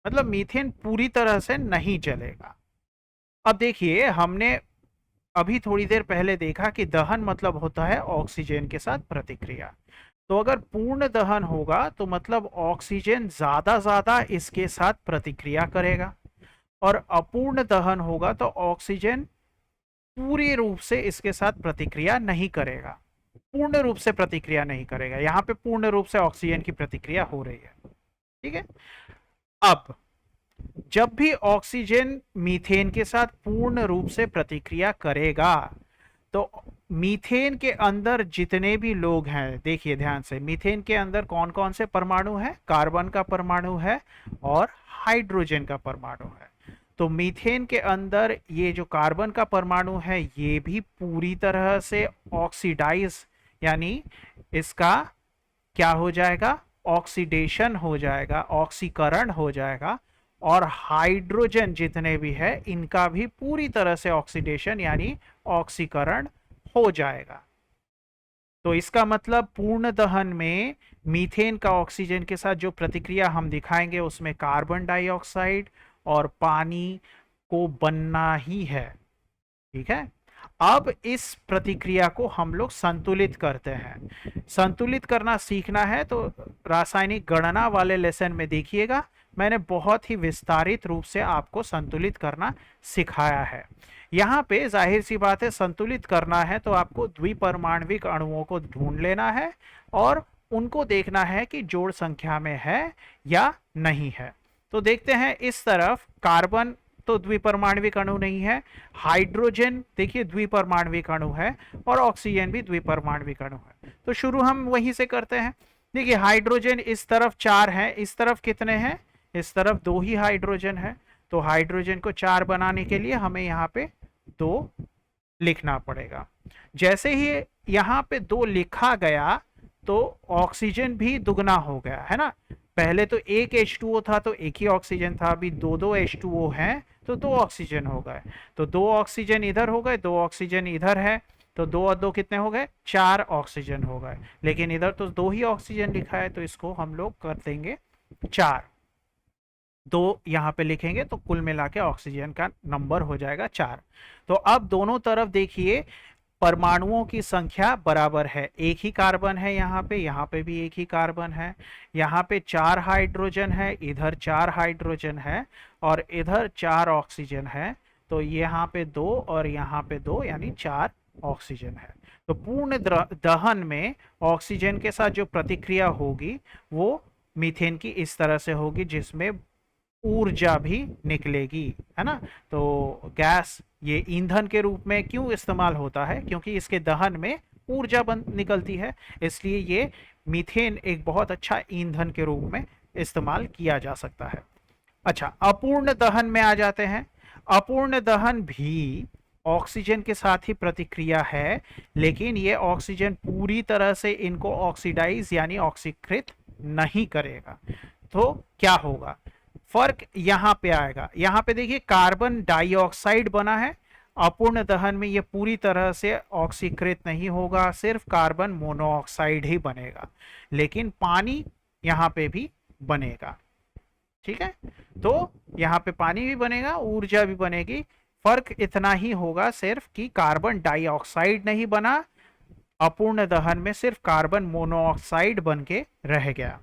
मतलब मीथेन पूरी तरह से नहीं जलेगा। अब देखिए, हमने अभी थोड़ी देर पहले देखा कि दहन मतलब होता है ऑक्सीजन के साथ प्रतिक्रिया। तो अगर पूर्ण दहन होगा तो मतलब ऑक्सीजन ज्यादा इसके साथ प्रतिक्रिया करेगा। और अपूर्ण दहन होगा तो ऑक्सीजन पूरी रूप से इसके साथ प्रतिक्रिया नहीं करेगा, पूर्ण रूप से प्रतिक्रिया नहीं करेगा। यहां पे पूर्ण रूप से ऑक्सीजन की प्रतिक्रिया हो रही है। ठीक है। अब जब भी ऑक्सीजन मीथेन के साथ पूर्ण रूप से प्रतिक्रिया करेगा तो मीथेन के अंदर जितने भी लोग हैं, देखिए ध्यान से, मीथेन के अंदर कौन कौन से परमाणु हैं? कार्बन का परमाणु है और हाइड्रोजन का परमाणु है। तो मीथेन के अंदर ये जो कार्बन का परमाणु है ये भी पूरी तरह से ऑक्सीडाइज, यानी इसका क्या हो जाएगा? ऑक्सीडेशन हो जाएगा, ऑक्सीकरण हो जाएगा। और हाइड्रोजन जितने भी है इनका भी पूरी तरह से ऑक्सीडेशन यानी ऑक्सीकरण हो जाएगा। तो इसका मतलब पूर्ण दहन में मीथेन का ऑक्सीजन के साथ जो प्रतिक्रिया हम दिखाएंगे उसमें कार्बन डाइऑक्साइड और पानी को बनना ही है। ठीक है। अब इस प्रतिक्रिया को हम लोग संतुलित करते हैं। संतुलित करना सीखना है तो रासायनिक गणना वाले लेसन में देखिएगा, मैंने बहुत ही विस्तारित रूप से आपको संतुलित करना सिखाया है। यहाँ पे जाहिर सी बात है, संतुलित करना है तो आपको द्विपरमाणविक अणुओं को ढूंढ लेना है और उनको देखना है कि जोड़ संख्या में है या नहीं है। तो देखते हैं, इस तरफ कार्बन तो द्विपरमाणविक अणु नहीं है, हाइड्रोजन देखिए द्विपरमाणविक अणु है और ऑक्सीजन भी द्विपरमाणविक अणु है। तो शुरू हम वहीं से करते हैं। देखिए हाइड्रोजन इस तरफ 4 है, इस तरफ कितने हैं? इस तरफ 2 ही हाइड्रोजन है। तो हाइड्रोजन को 4 बनाने के लिए हमें यहाँ पे 2 लिखना पड़ेगा। जैसे ही यहाँ पे 2 लिखा गया तो ऑक्सीजन भी दुगना हो गया है ना। पहले तो एक H2O था तो एक ही ऑक्सीजन था, अभी 2 H2O हैं तो 2 ऑक्सीजन हो गए। तो 2 ऑक्सीजन इधर हो गए, 2 ऑक्सीजन इधर है, तो 2 और 2 कितने हो गए? 4 ऑक्सीजन हो गए। लेकिन इधर तो 2 ही ऑक्सीजन लिखा है तो इसको हम लोग कर देंगे 4। 2 यहाँ पे लिखेंगे तो कुल मिला के ऑक्सीजन का नंबर हो जाएगा 4। तो अब दोनों तरफ देखिए परमाणुओं की संख्या बराबर है, एक ही कार्बन है यहाँ पे भी एक ही कार्बन है। यहाँ पे 4 हाइड्रोजन है, इधर 4 हाइड्रोजन है और इधर 4 ऑक्सीजन है। तो यहाँ पे 2 और यहाँ पे 2 यानी 4 ऑक्सीजन है। तो पूर्ण दहन में ऑक्सीजन के साथ जो प्रतिक्रिया होगी वो मीथेन की इस तरह से होगी जिसमें ऊर्जा भी निकलेगी, है ना। तो गैस ये ईंधन के रूप में क्यों इस्तेमाल होता है? क्योंकि इसके दहन में ऊर्जा निकलती है, इसलिए ये मीथेन एक बहुत अच्छा ईंधन के रूप में इस्तेमाल किया जा सकता है। अच्छा, अपूर्ण दहन में आ जाते हैं। अपूर्ण दहन भी ऑक्सीजन के साथ ही प्रतिक्रिया है, लेकिन ये ऑक्सीजन पूरी तरह से इनको ऑक्सीडाइज यानी ऑक्सीकृत नहीं करेगा। तो क्या होगा, फर्क यहां पे आएगा। यहां पे देखिए कार्बन डाइऑक्साइड बना है, अपूर्ण दहन में ये पूरी तरह से ऑक्सीकृत नहीं होगा, सिर्फ कार्बन मोनोऑक्साइड ही बनेगा, लेकिन पानी यहां पे भी बनेगा। ठीक है, तो यहां पे पानी भी बनेगा, ऊर्जा भी बनेगी। फर्क इतना ही होगा सिर्फ कि कार्बन डाइऑक्साइड नहीं बना, अपूर्ण दहन में सिर्फ कार्बन मोनोऑक्साइड बन के रह गया।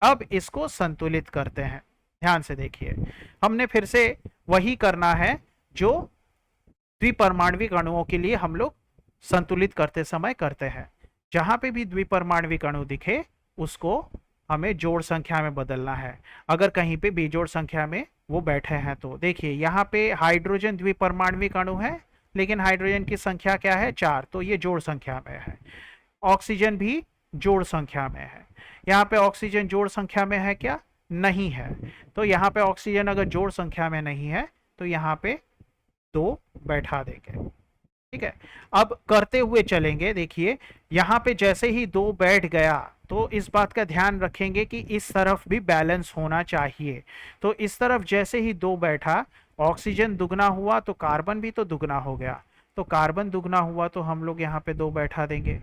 अब इसको संतुलित करते हैं, ध्यान से देखिए। हमने फिर से वही करना है जो द्विपरमाणविक अणुओं के लिए हम लोग संतुलित करते समय करते हैं। जहां पे भी द्विपरमाणविक अणु दिखे उसको हमें जोड़ संख्या में बदलना है। अगर कहीं पे बेजोड़ संख्या में वो बैठे हैं तो देखिए यहाँ पे हाइड्रोजन द्विपरमाणविक अणु है, लेकिन हाइड्रोजन की संख्या क्या है, 4, तो ये जोड़ संख्या में है। ऑक्सीजन भी जोड़ संख्या में है। यहाँ पे ऑक्सीजन जोड़ संख्या में है क्या, नहीं है। तो यहाँ पे ऑक्सीजन अगर जोड़ संख्या में नहीं है तो यहाँ पे 2 बैठा देंगे। ठीक है, अब करते हुए चलेंगे। देखिए यहाँ पे जैसे ही 2 बैठ गया तो इस बात का ध्यान रखेंगे कि इस तरफ भी बैलेंस होना चाहिए। तो इस तरफ जैसे ही 2 बैठा, ऑक्सीजन दुगना हुआ तो कार्बन भी तो दुगना हो गया, तो कार्बन दुगना हुआ तो हम लोग यहाँ पे 2 बैठा देंगे।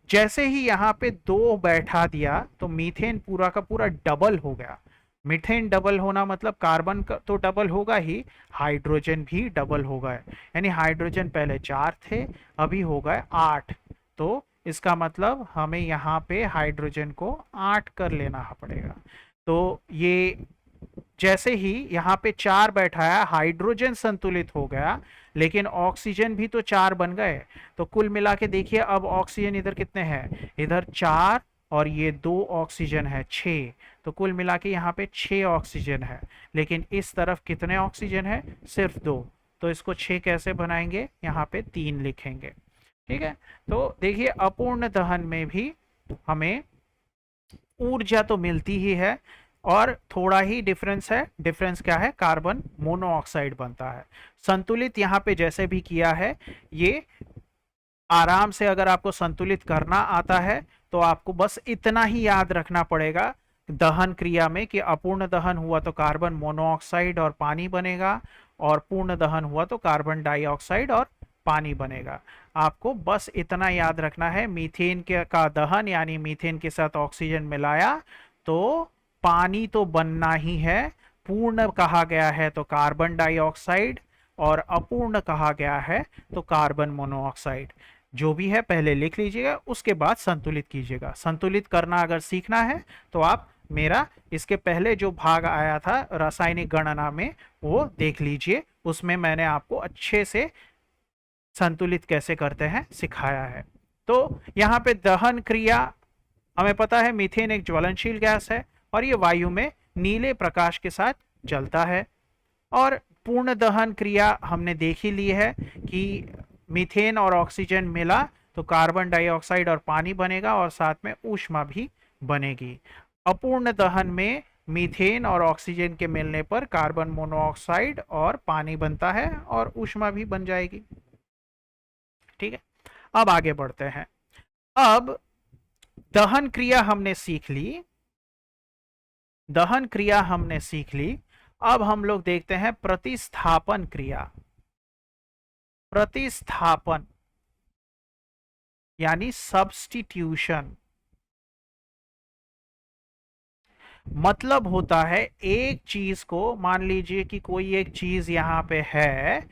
जैसे ही यहाँ पे 2 बैठा दिया तो मीथेन पूरा का पूरा डबल हो गया। मीथेन डबल होना मतलब कार्बन का तो डबल होगा ही, हाइड्रोजन भी डबल होगा। यानी हाइड्रोजन पहले 4 थे, अभी हो गए 8। तो इसका मतलब हमें यहाँ पे हाइड्रोजन को 8 कर लेना पड़ेगा। तो ये जैसे ही यहाँ पे 4 बैठाया, हाइड्रोजन संतुलित हो गया, लेकिन ऑक्सीजन भी तो 4 बन गए। तो कुल मिला के देखिए अब ऑक्सीजन इधर कितने हैं, इधर 4 और ये 2 ऑक्सीजन है 6। तो कुल मिला के यहाँ पे 6 ऑक्सीजन है, लेकिन इस तरफ कितने ऑक्सीजन है, सिर्फ 2। तो इसको 6 कैसे बनाएंगे, यहाँ पे 3 लिखेंगे। ठीक है, तो देखिए अपूर्ण दहन में भी हमें ऊर्जा तो मिलती ही है, और थोड़ा ही डिफरेंस है। डिफरेंस क्या है, कार्बन मोनोऑक्साइड बनता है। संतुलित यहाँ पे जैसे भी किया है, ये आराम से अगर आपको संतुलित करना आता है तो आपको बस इतना ही याद रखना पड़ेगा दहन क्रिया में कि अपूर्ण दहन हुआ तो कार्बन मोनोऑक्साइड और पानी बनेगा, और पूर्ण दहन हुआ तो कार्बन डाइऑक्साइड और पानी बनेगा। आपको बस इतना याद रखना है, मीथेन के का दहन यानी मीथेन के साथ ऑक्सीजन मिलाया तो पानी तो बनना ही है। पूर्ण कहा गया है तो कार्बन डाइऑक्साइड, और अपूर्ण कहा गया है तो कार्बन मोनोऑक्साइड। जो भी है पहले लिख लीजिएगा, उसके बाद संतुलित कीजिएगा। संतुलित करना अगर सीखना है तो आप मेरा इसके पहले जो भाग आया था रासायनिक गणना में वो देख लीजिए, उसमें मैंने आपको अच्छे से संतुलित कैसे करते हैं सिखाया है। तो यहाँ पे दहन क्रिया हमें पता है, मीथेन एक ज्वलनशील गैस है और ये वायु में नीले प्रकाश के साथ जलता है। और पूर्ण दहन क्रिया हमने देख ही ली है कि मीथेन और ऑक्सीजन मिला तो कार्बन डाइऑक्साइड और पानी बनेगा, और साथ में ऊष्मा भी बनेगी। अपूर्ण दहन में मीथेन और ऑक्सीजन के मिलने पर कार्बन मोनोऑक्साइड और पानी बनता है और ऊष्मा भी बन जाएगी। ठीक है, अब आगे बढ़ते हैं। अब दहन क्रिया हमने सीख ली, दहन क्रिया हमने सीख ली। अब हम लोग देखते हैं प्रतिस्थापन क्रिया। प्रतिस्थापन यानी सब्स्टिट्यूशन, मतलब होता है एक चीज को, मान लीजिए कि कोई एक चीज यहां पे है,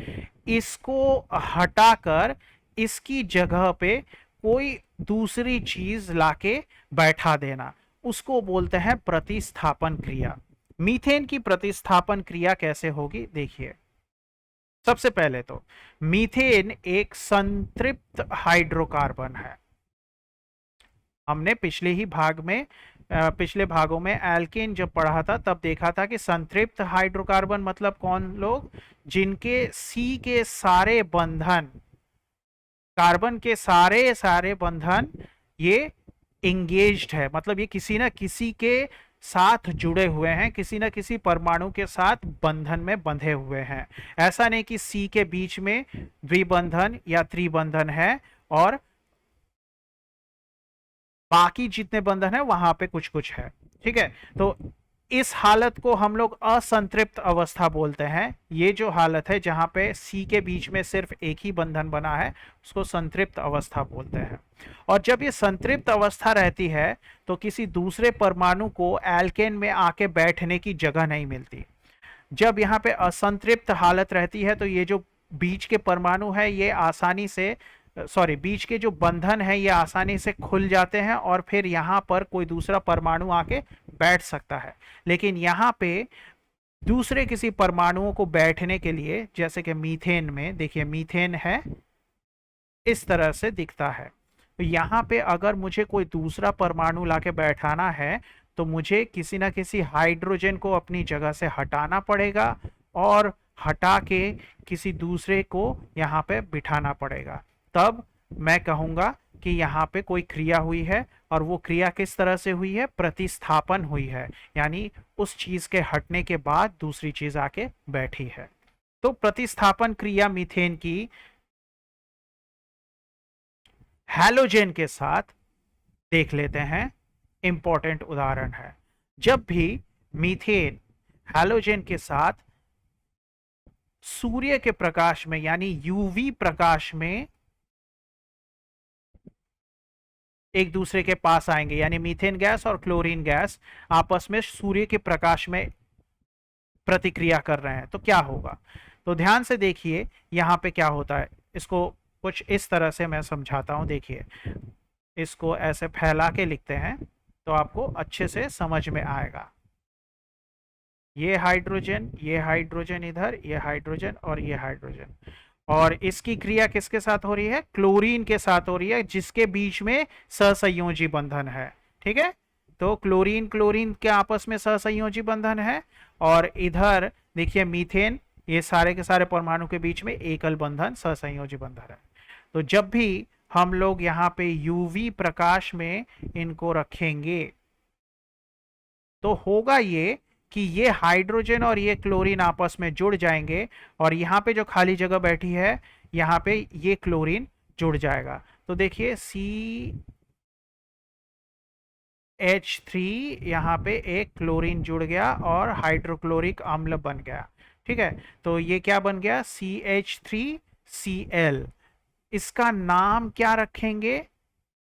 इसको हटाकर इसकी जगह पे कोई दूसरी चीज लाके बैठा देना, उसको बोलते हैं प्रतिस्थापन क्रिया। मीथेन की प्रतिस्थापन क्रिया कैसे होगी देखिए। सबसे पहले तो मीथेन एक संतृप्त हाइड्रोकार्बन है। हमने पिछले भागों में एल्केन जब पढ़ा था तब देखा था कि संतृप्त हाइड्रोकार्बन मतलब कौन लोग, जिनके सी के सारे बंधन, कार्बन के सारे बंधन ये एंगेज्ड है, मतलब ये किसी ना किसी के साथ जुड़े हुए हैं, किसी न किसी परमाणु के साथ बंधन में बंधे हुए हैं। ऐसा नहीं कि सी के बीच में द्विबंधन या त्रिबंधन है और बाकी जितने बंधन है वहां पे कुछ कुछ है। ठीक है, तो इस हालत को हम लोग असंतृप्त अवस्था बोलते हैं। ये जो हालत है जहां पे सी के बीच में सिर्फ एक ही बंधन बना है उसको संतृप्त अवस्था बोलते हैं। और जब ये संतृप्त अवस्था रहती है तो किसी दूसरे परमाणु को एल्केन में आके बैठने की जगह नहीं मिलती। जब यहाँ पे असंतृप्त हालत रहती है तो ये जो बीच के परमाणु है ये आसानी से, सॉरी, बीच के जो बंधन है ये आसानी से खुल जाते हैं और फिर यहाँ पर कोई दूसरा परमाणु आके बैठ सकता है। लेकिन यहाँ पे दूसरे किसी परमाणुओं को बैठने के लिए, जैसे कि मीथेन में देखिए, मीथेन है इस तरह से दिखता है, तो यहाँ पे अगर मुझे कोई दूसरा परमाणु लाके बैठाना है तो मुझे किसी ना किसी हाइड्रोजन को अपनी जगह से हटाना पड़ेगा और हटा के किसी दूसरे को यहाँ पे बिठाना पड़ेगा। तब मैं कहूँगा कि यहाँ पे कोई क्रिया हुई है, और वो क्रिया किस तरह से हुई है? प्रतिस्थापन हुई है, यानी उस चीज के हटने के बाद दूसरी चीज आके बैठी है। तो प्रतिस्थापन क्रिया मीथेन की हैलोजन के साथ देख लेते हैं, इंपॉर्टेंट उदाहरण है। जब भी मीथेन हैलोजन के साथ सूर्य के प्रकाश में यानी यूवी प्रकाश में एक दूसरे के पास आएंगे, यानी मीथेन गैस और क्लोरीन गैस आपस में सूर्य के प्रकाश में प्रतिक्रिया कर रहे हैं, तो क्या होगा? तो ध्यान से देखिए यहां पे क्या होता है। इसको कुछ इस तरह से मैं समझाता हूं, देखिए इसको ऐसे फैला के लिखते हैं तो आपको अच्छे से समझ में आएगा। ये हाइड्रोजन इधर, ये हाइड्रोजन और ये हाइड्रोजन, और इसकी क्रिया किसके साथ हो रही है? क्लोरीन के साथ हो रही है, जिसके बीच में सहसंयोजी बंधन है। ठीक है, तो क्लोरीन क्लोरीन के आपस में सहसंयोजी बंधन है, और इधर देखिए मीथेन, ये सारे के सारे परमाणु के बीच में एकल बंधन सहसंयोजी बंधन है। तो जब भी हम लोग यहाँ पे यूवी प्रकाश में इनको रखेंगे तो होगा ये कि ये हाइड्रोजन और ये क्लोरीन आपस में जुड़ जाएंगे, और यहाँ पे जो खाली जगह बैठी है यहाँ पे ये क्लोरीन जुड़ जाएगा। तो देखिए CH3 यहाँ पे एक क्लोरीन जुड़ गया और हाइड्रोक्लोरिक अम्ल बन गया। ठीक है, तो ये क्या बन गया? CH3Cl। इसका नाम क्या रखेंगे?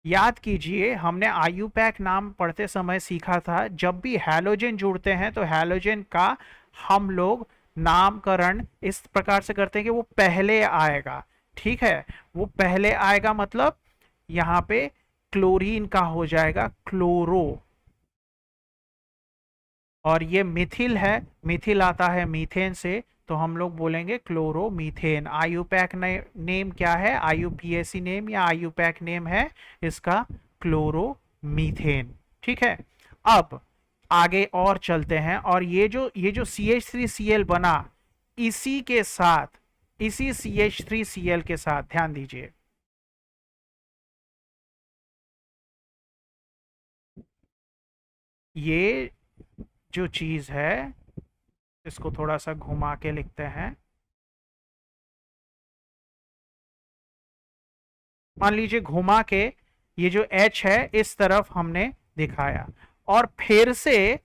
याद कीजिए, हमने आयुपैक नाम पढ़ते समय सीखा था, जब भी हैलोजन जुड़ते हैं तो हैलोजन का हम लोग नामकरण इस प्रकार से करते हैं कि वो पहले आएगा। ठीक है, वो पहले आएगा मतलब यहाँ पे क्लोरीन का हो जाएगा क्लोरो, और ये मिथिल है, मिथिल आता है मीथेन से, तो हम लोग बोलेंगे क्लोरोमीथेन। आयुपैक नेम क्या है? आयुपीएसी नेम या आयुपैक नेम है इसका क्लोरोमीथेन। ठीक है, अब आगे और चलते हैं, और ये जो CH3Cl बना, इसी के साथ, इसी CH3Cl के साथ ध्यान दीजिए, ये जो चीज है इसको थोड़ा सा घुमा के लिखते हैं। मान लीजिए घुमा के ये जो H है इस तरफ हमने दिखाया, और फिर से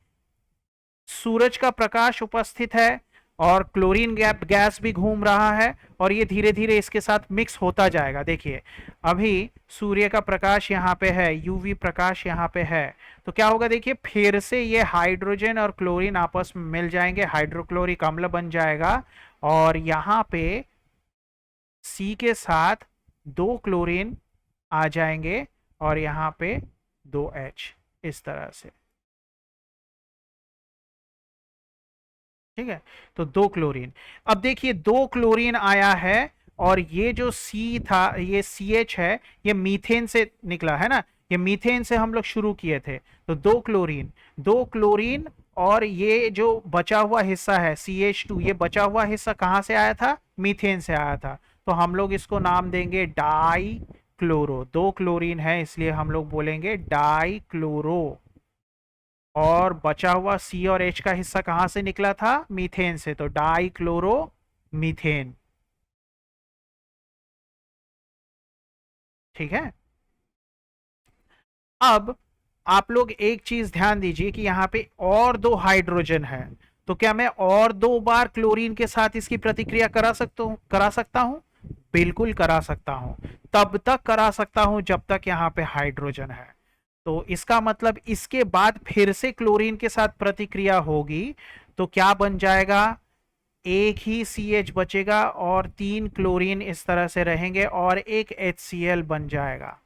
सूरज का प्रकाश उपस्थित है और क्लोरीन गैस भी घूम रहा है, और ये धीरे धीरे इसके साथ मिक्स होता जाएगा। देखिए अभी सूर्य का प्रकाश यहाँ पे है, यूवी प्रकाश यहाँ पे है, तो क्या होगा? देखिए फिर से ये हाइड्रोजन और क्लोरीन आपस में मिल जाएंगे, हाइड्रोक्लोरिक अम्ल बन जाएगा, और यहाँ पे C के साथ 2 क्लोरीन आ जाएंगे और यहाँ पे 2H, इस तरह से। ठीक है, तो 2 क्लोरीन। अब देखिए 2 क्लोरीन आया है, और ये जो C था, ये CH है, ये मीथेन से निकला है ना, ये मीथेन से हम लोग शुरू किए थे, तो 2 क्लोरीन, 2 क्लोरीन, और ये जो बचा हुआ हिस्सा है CH2, ये बचा हुआ हिस्सा कहाँ से आया था? मीथेन से आया था, तो हम लोग इसको नाम देंगे डाई क्लोरो। 2 क्लोरीन है इसलिए हम लोग बोलेंगे डाई क्लोरो। और बचा हुआ सी और एच का हिस्सा कहां से निकला था? मीथेन से, तो डाई क्लोरो मीथेन। ठीक है। अब आप लोग एक चीज ध्यान दीजिए कि यहाँ पे और दो हाइड्रोजन है, तो क्या मैं और दो बार क्लोरीन के साथ इसकी प्रतिक्रिया करा सकता हूं? बिल्कुल करा सकता हूं। तब तक करा सकता हूं जब तक यहाँ पे हाइड्रोजन है। तो इसका मतलब इसके बाद फिर से क्लोरीन के साथ प्रतिक्रिया होगी, तो क्या बन जाएगा? एक ही सी एच बचेगा और तीन क्लोरीन इस तरह से रहेंगे और एक HCl बन जाएगा।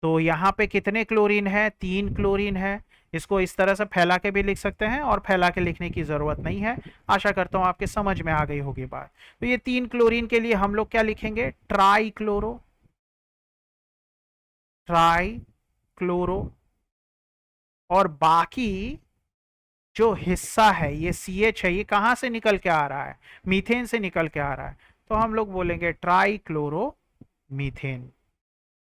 तो यहाँ पे कितने क्लोरीन है? तीन क्लोरीन है। इसको इस तरह से फैला के भी लिख सकते हैं और फैला के लिखने की जरूरत नहीं है। आशा करता हूं आपके समझ में आ गई होगी बात। तो ये तीन क्लोरीन के लिए हम लोग क्या लिखेंगे? Try chloro. Try chloro. और बाकी जो हिस्सा है ये सी एच है, ये कहां से निकल के आ रहा है? मीथेन से निकल के आ रहा है। तो हम लोग बोलेंगे ट्राई क्लोरो मीथेन।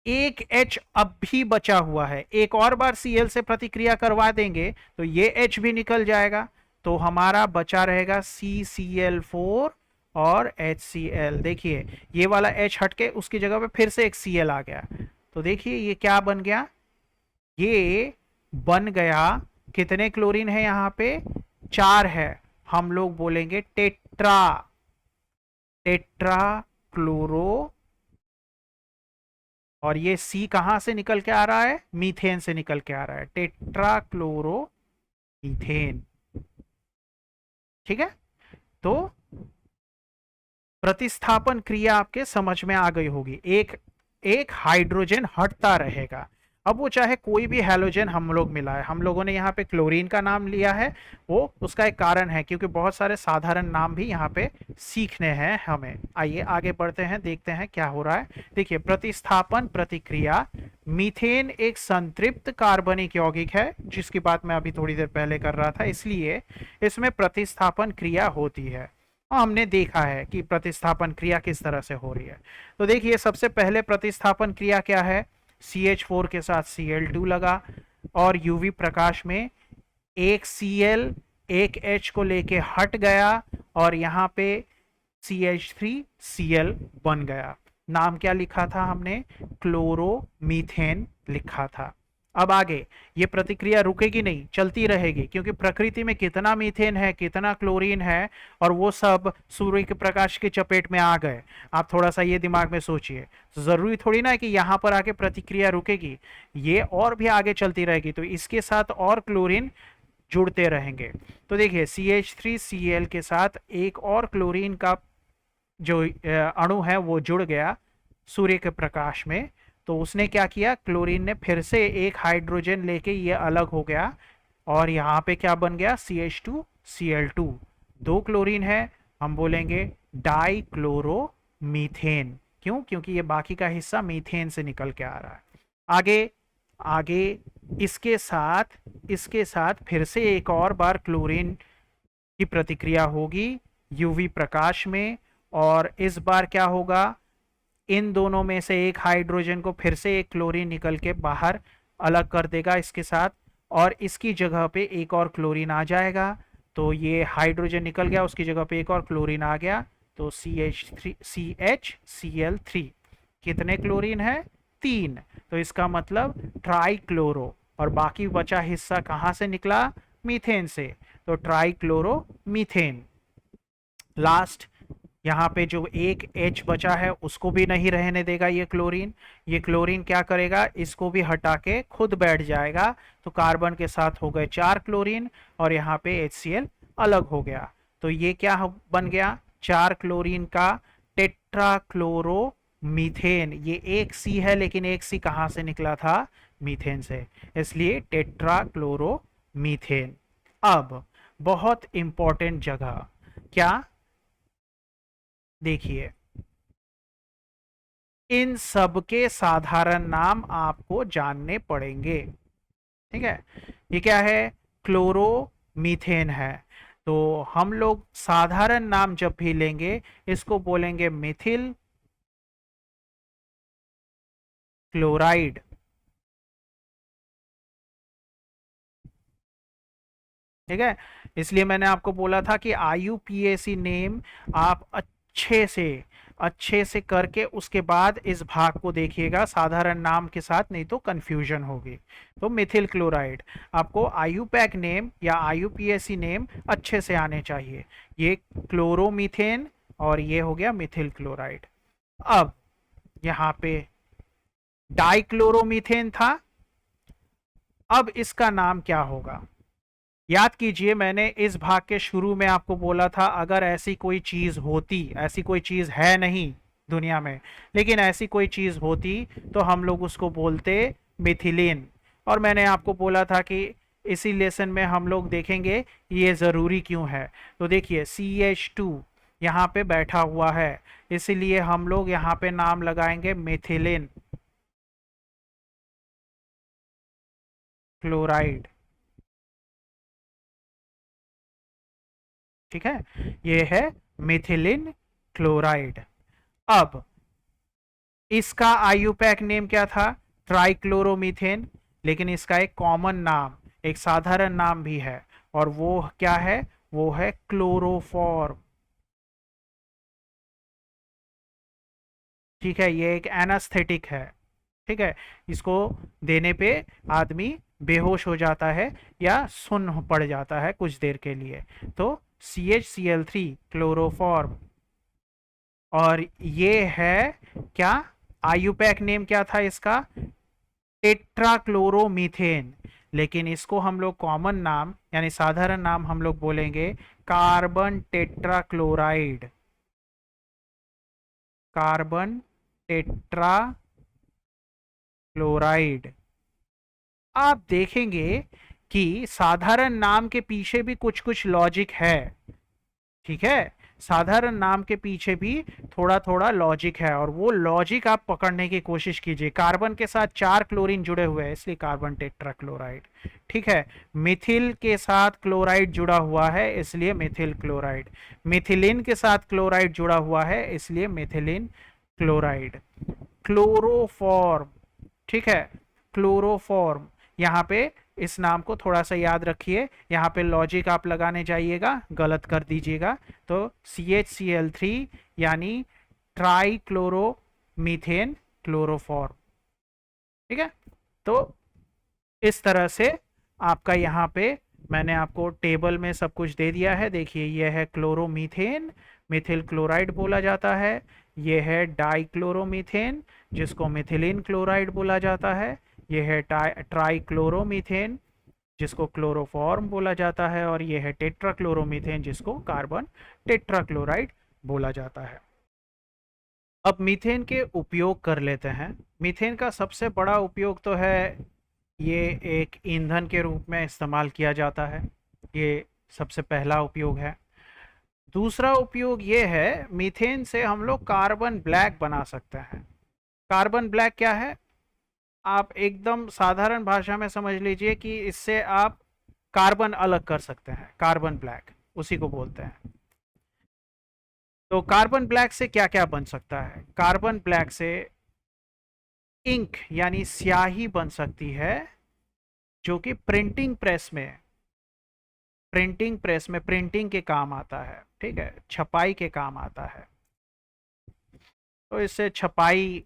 एक एच अब भी बचा हुआ है, एक और बार Cl से प्रतिक्रिया करवा देंगे तो ये एच भी निकल जाएगा। तो हमारा बचा रहेगा CCl4 और HCl। देखिए ये वाला H हटके उसकी जगह पे फिर से एक Cl आ गया। तो देखिए ये क्या बन गया? ये बन गया, कितने क्लोरीन है यहाँ पे? चार है। हम लोग बोलेंगे टेट्रा। Tetra chloro. और ये सी कहां से निकल के आ रहा है? मीथेन से निकल के आ रहा है, टेट्रा क्लोरो मीथेन। ठीक है। तो प्रतिस्थापन क्रिया आपके समझ में आ गई होगी। एक एक हाइड्रोजन हटता रहेगा। अब वो चाहे कोई भी हैलोजन हम लोग मिला है, हम लोगों ने यहाँ पे क्लोरीन का नाम लिया है, वो उसका एक कारण है क्योंकि बहुत सारे साधारण नाम भी यहाँ पे सीखने हैं हमें। आइए आगे बढ़ते हैं, देखते हैं क्या हो रहा है। देखिए प्रतिस्थापन प्रतिक्रिया। मीथेन एक संतृप्त कार्बनिक यौगिक है, जिसकी बात मैं अभी थोड़ी देर पहले कर रहा था, इसलिए इसमें प्रतिस्थापन क्रिया होती है। हमने देखा है कि प्रतिस्थापन क्रिया किस तरह से हो रही है। तो देखिए सबसे पहले प्रतिस्थापन क्रिया क्या है? CH4 के साथ Cl2 लगा और यूवी प्रकाश में एक Cl एक H को लेके हट गया और यहाँ पे CH3Cl बन गया। नाम क्या लिखा था हमने? क्लोरोमीथेन लिखा था। अब आगे ये प्रतिक्रिया रुकेगी नहीं, चलती रहेगी, क्योंकि प्रकृति में कितना मीथेन है, कितना क्लोरीन है, और वो सब सूर्य के प्रकाश की चपेट में आ गए। आप थोड़ा सा ये दिमाग में सोचिए। तो जरूरी थोड़ी ना है कि यहां पर आके प्रतिक्रिया रुकेगी, ये और भी आगे चलती रहेगी, तो इसके साथ और क्लोरीन जुड़ते रहेंगे। तो देखिए CH3Cl के साथ एक और क्लोरीन का जो अणु है वो जुड़ गया सूर्य के प्रकाश में। तो उसने क्या किया? क्लोरीन ने फिर से एक हाइड्रोजन लेके ये अलग हो गया और यहाँ पे क्या बन गया? CH2Cl2। दो क्लोरीन है, हम बोलेंगे डाई क्लोरो मीथेन। क्यों? क्योंकि ये बाकी का हिस्सा मीथेन से निकल के आ रहा है। आगे आगे इसके साथ फिर से एक और बार क्लोरीन की प्रतिक्रिया होगी यूवी प्रकाश में, और इस बार क्या होगा? इन दोनों में से एक हाइड्रोजन को फिर से एक क्लोरीन निकल के बाहर अलग कर देगा इसके साथ, और इसकी जगह पे एक और क्लोरीन आ जाएगा। तो ये हाइड्रोजन निकल गया, उसकी जगह पे एक और क्लोरीन आ गया, तो CH3CHCl3। कितने क्लोरीन है? तीन। तो इसका मतलब ट्राई क्लोरो। और बाकी बचा हिस्सा कहाँ से निकला? मीथेन से। तो ट्राई क्लोरो मीथेन। लास्ट यहाँ पे जो एक H बचा है उसको भी नहीं रहने देगा ये क्लोरीन। ये क्लोरीन क्या करेगा? इसको भी हटा के खुद बैठ जाएगा। तो कार्बन के साथ हो गए चार क्लोरीन और यहाँ पे HCl अलग हो गया। तो ये क्या बन गया? चार क्लोरीन का टेट्रा क्लोरो मीथेन। ये एक सी है, लेकिन एक सी कहाँ से निकला था? मीथेन से, इसलिए टेट्रा क्लोरो मीथेन। अब बहुत इंपॉर्टेंट जगह, क्या? देखिए इन सब के साधारण नाम आपको जानने पड़ेंगे। ठीक है। ये क्या है? क्लोरो मीथेन है। तो हम लोग साधारण नाम जब भी लेंगे इसको बोलेंगे मिथिल क्लोराइड। ठीक है, इसलिए मैंने आपको बोला था कि IUPAC नेम आप अच्छे से करके उसके बाद इस भाग को देखिएगा साधारण नाम के साथ, नहीं तो कंफ्यूजन होगी। तो मिथिल क्लोराइड, आपको IUPAC नेम या IUPAC नेम अच्छे से आने चाहिए। ये क्लोरोमीथेन और ये हो गया मिथिल क्लोराइड। अब यहाँ पे डाइक्लोरोमीथेन था, अब इसका नाम क्या होगा? याद कीजिए, मैंने इस भाग के शुरू में आपको बोला था अगर ऐसी कोई चीज होती, ऐसी कोई चीज है नहीं दुनिया में, लेकिन ऐसी कोई चीज होती तो हम लोग उसको बोलते मिथिलीन। और मैंने आपको बोला था कि इसी लेसन में हम लोग देखेंगे ये ज़रूरी क्यों है। तो देखिए CH2 यहाँ पे बैठा हुआ है, इसीलिए हम लोग यहाँ पे नाम लगाएंगे मिथिलीन क्लोराइड। ठीक है, ये है मिथिलीन क्लोराइड। अब इसका IUPAC नेम क्या था? ट्राइक्लोरोमीथेन। लेकिन इसका एक कॉमन नाम, एक साधारण नाम भी है, और वो क्या है? वो है क्लोरोफॉर्म। ठीक है, ये एक एनास्थेटिक है। ठीक है, इसको देने पे आदमी बेहोश हो जाता है या सुन्न पड़ जाता है कुछ देर के लिए। तो CHCl3 क्लोरोफॉर्म। और ये है क्या? IUPAC नेम क्या था इसका? टेट्राक्लोरोमीथेन। लेकिन इसको हम लोग कॉमन नाम यानी साधारण नाम हम लोग बोलेंगे कार्बन टेट्राक्लोराइड। Carbon tetrachloride. आप देखेंगे कि साधारण नाम के पीछे भी कुछ कुछ लॉजिक है। ठीक है, साधारण नाम के पीछे भी थोड़ा थोड़ा लॉजिक है, और वो लॉजिक आप पकड़ने की कोशिश कीजिए। कार्बन के साथ 4 क्लोरीन जुड़े हुए हैं, इसलिए कार्बन टेट्राक्लोराइड। ठीक है, मिथिल के साथ क्लोराइड जुड़ा हुआ है, इसलिए मिथिल क्लोराइड। मिथिलीन के साथ क्लोराइड जुड़ा हुआ है, इसलिए मिथिलीन क्लोराइड। क्लोरोफॉर्म। ठीक है, क्लोरोफॉर्म। यहाँ पे इस नाम को थोड़ा सा याद रखिए, यहाँ पे लॉजिक आप लगाने जाइएगा गलत कर दीजिएगा। तो CHCl3 यानी ट्राइक्लोरोमीथेन क्लोरोफॉर्म। ठीक है, तो इस तरह से आपका यहाँ पे मैंने आपको टेबल में सब कुछ दे दिया है। देखिए, यह है क्लोरोमीथेन, मिथिल क्लोराइड बोला जाता है। यह है डाइक्लोरोमीथेन, जिसको मिथिलीन क्लोराइड बोला जाता है। यह है ट्राइक्लोरोमीथेन, जिसको क्लोरोफॉर्म बोला जाता है। और यह है टेट्राक्लोरोमीथेन, जिसको कार्बन टेट्राक्लोराइड बोला जाता है। अब मीथेन के उपयोग कर लेते हैं। मीथेन का सबसे बड़ा उपयोग तो है ये एक ईंधन के रूप में इस्तेमाल किया जाता है, ये सबसे पहला उपयोग है। दूसरा उपयोग ये है, मीथेन से हम लोग कार्बन ब्लैक बना सकते हैं। कार्बन ब्लैक क्या है? आप एकदम साधारण भाषा में समझ लीजिए कि इससे आप कार्बन अलग कर सकते हैं। कार्बन ब्लैक उसी को बोलते हैं। तो कार्बन ब्लैक से क्या क्या बन सकता है? कार्बन ब्लैक से इंक यानी स्याही बन सकती है, जो कि प्रिंटिंग के काम आता है। ठीक है, छपाई के काम आता है। तो इससे छपाई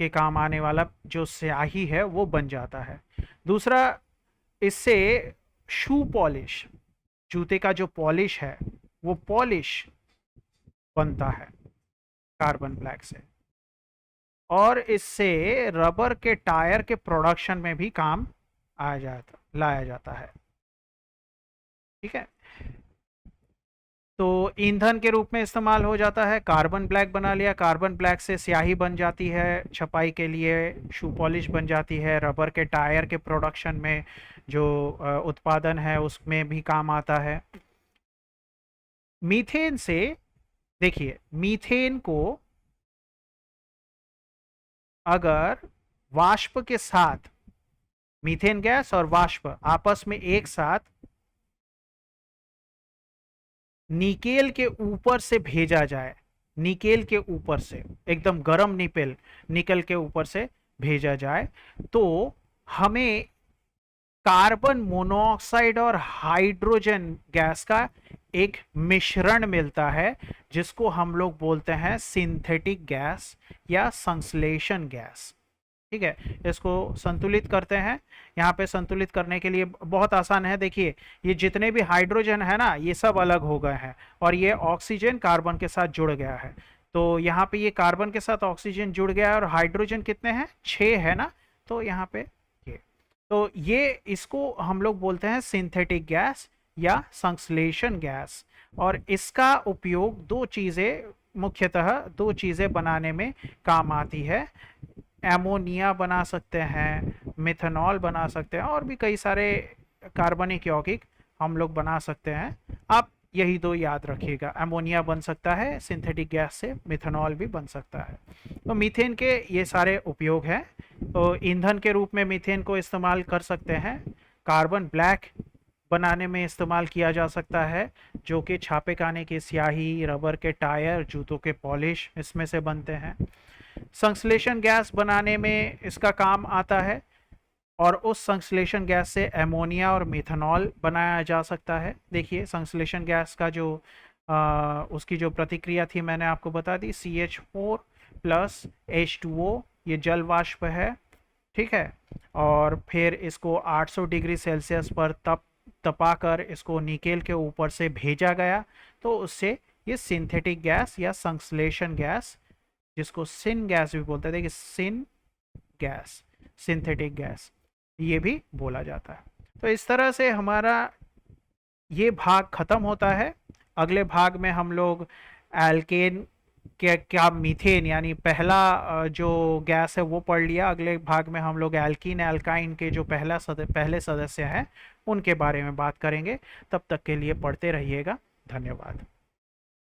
के काम आने वाला जो स्याही है वो बन जाता है। दूसरा, इससे शू पॉलिश, जूते का जो पॉलिश है वो पॉलिश बनता है कार्बन ब्लैक से। और इससे रबर के टायर के प्रोडक्शन में भी काम लाया जाता है। ठीक है, तो ईंधन के रूप में इस्तेमाल हो जाता है। कार्बन ब्लैक बना लिया, कार्बन ब्लैक से स्याही बन जाती है छपाई के लिए, शू पॉलिश बन जाती है, रबर के टायर के प्रोडक्शन में जो उत्पादन है उसमें भी काम आता है। मीथेन से, देखिए, मीथेन को अगर वाष्प के साथ, मीथेन गैस और वाष्प आपस में एक साथ निकेल के ऊपर से भेजा जाए, निकेल के ऊपर से, एकदम गर्म निकेल के ऊपर से भेजा जाए, तो हमें कार्बन मोनोऑक्साइड और हाइड्रोजन गैस का एक मिश्रण मिलता है, जिसको हम लोग बोलते हैं सिंथेटिक गैस या संश्लेषण गैस। ठीक है, इसको संतुलित करते हैं। यहाँ पे संतुलित करने के लिए बहुत आसान है। देखिए, ये जितने भी हाइड्रोजन है ना, ये सब अलग हो गए हैं और ये ऑक्सीजन कार्बन के साथ जुड़ गया है। तो यहाँ पे ये कार्बन के साथ ऑक्सीजन जुड़ गया है और हाइड्रोजन कितने हैं, 6 है ना। तो यहाँ पे ये, तो ये इसको हम लोग बोलते हैं सिंथेटिक गैस या संश्लेषण गैस। और इसका उपयोग मुख्यतः दो चीजें बनाने में काम आती है। एमोनिया बना सकते हैं, मिथेनॉल बना सकते हैं, और भी कई सारे कार्बनिक यौगिक हम लोग बना सकते हैं। आप यही दो याद रखिएगा, एमोनिया बन सकता है सिंथेटिक गैस से, मिथेनॉल भी बन सकता है। तो मीथेन के ये सारे उपयोग हैं। तो ईंधन के रूप में मीथेन को इस्तेमाल कर सकते हैं। कार्बन ब्लैक बनाने में इस्तेमाल किया जा सकता है, जो कि छापे खाने की स्याही, रबर के टायर, जूतों के पॉलिश इसमें से बनते हैं। संश्लेषण गैस बनाने में इसका काम आता है और उस संश्लेषण गैस से एमोनिया और मिथेनॉल बनाया जा सकता है। देखिए, संश्लेषण गैस का जो उसकी जो प्रतिक्रिया थी मैंने आपको बता दी, CH4 प्लस H2O, ये जल वाष्प है। ठीक है, और फिर इसको 800 डिग्री सेल्सियस पर तपाकर इसको निकेल के ऊपर से भेजा गया, तो उससे ये सिंथेटिक गैस या संश्लेषण गैस, जिसको सिन गैस भी बोलते हैं, देखिए सिन गैस, सिंथेटिक गैस, ये भी बोला जाता है। तो इस तरह से हमारा ये भाग खत्म होता है। अगले भाग में हम लोग एल्केन के क्या, मीथेन यानी पहला जो गैस है वो पढ़ लिया। अगले भाग में हम लोग एल्कीन एल्काइन के जो पहले सदस्य हैं उनके बारे में बात करेंगे। तब तक के लिए पढ़ते रहिएगा। धन्यवाद।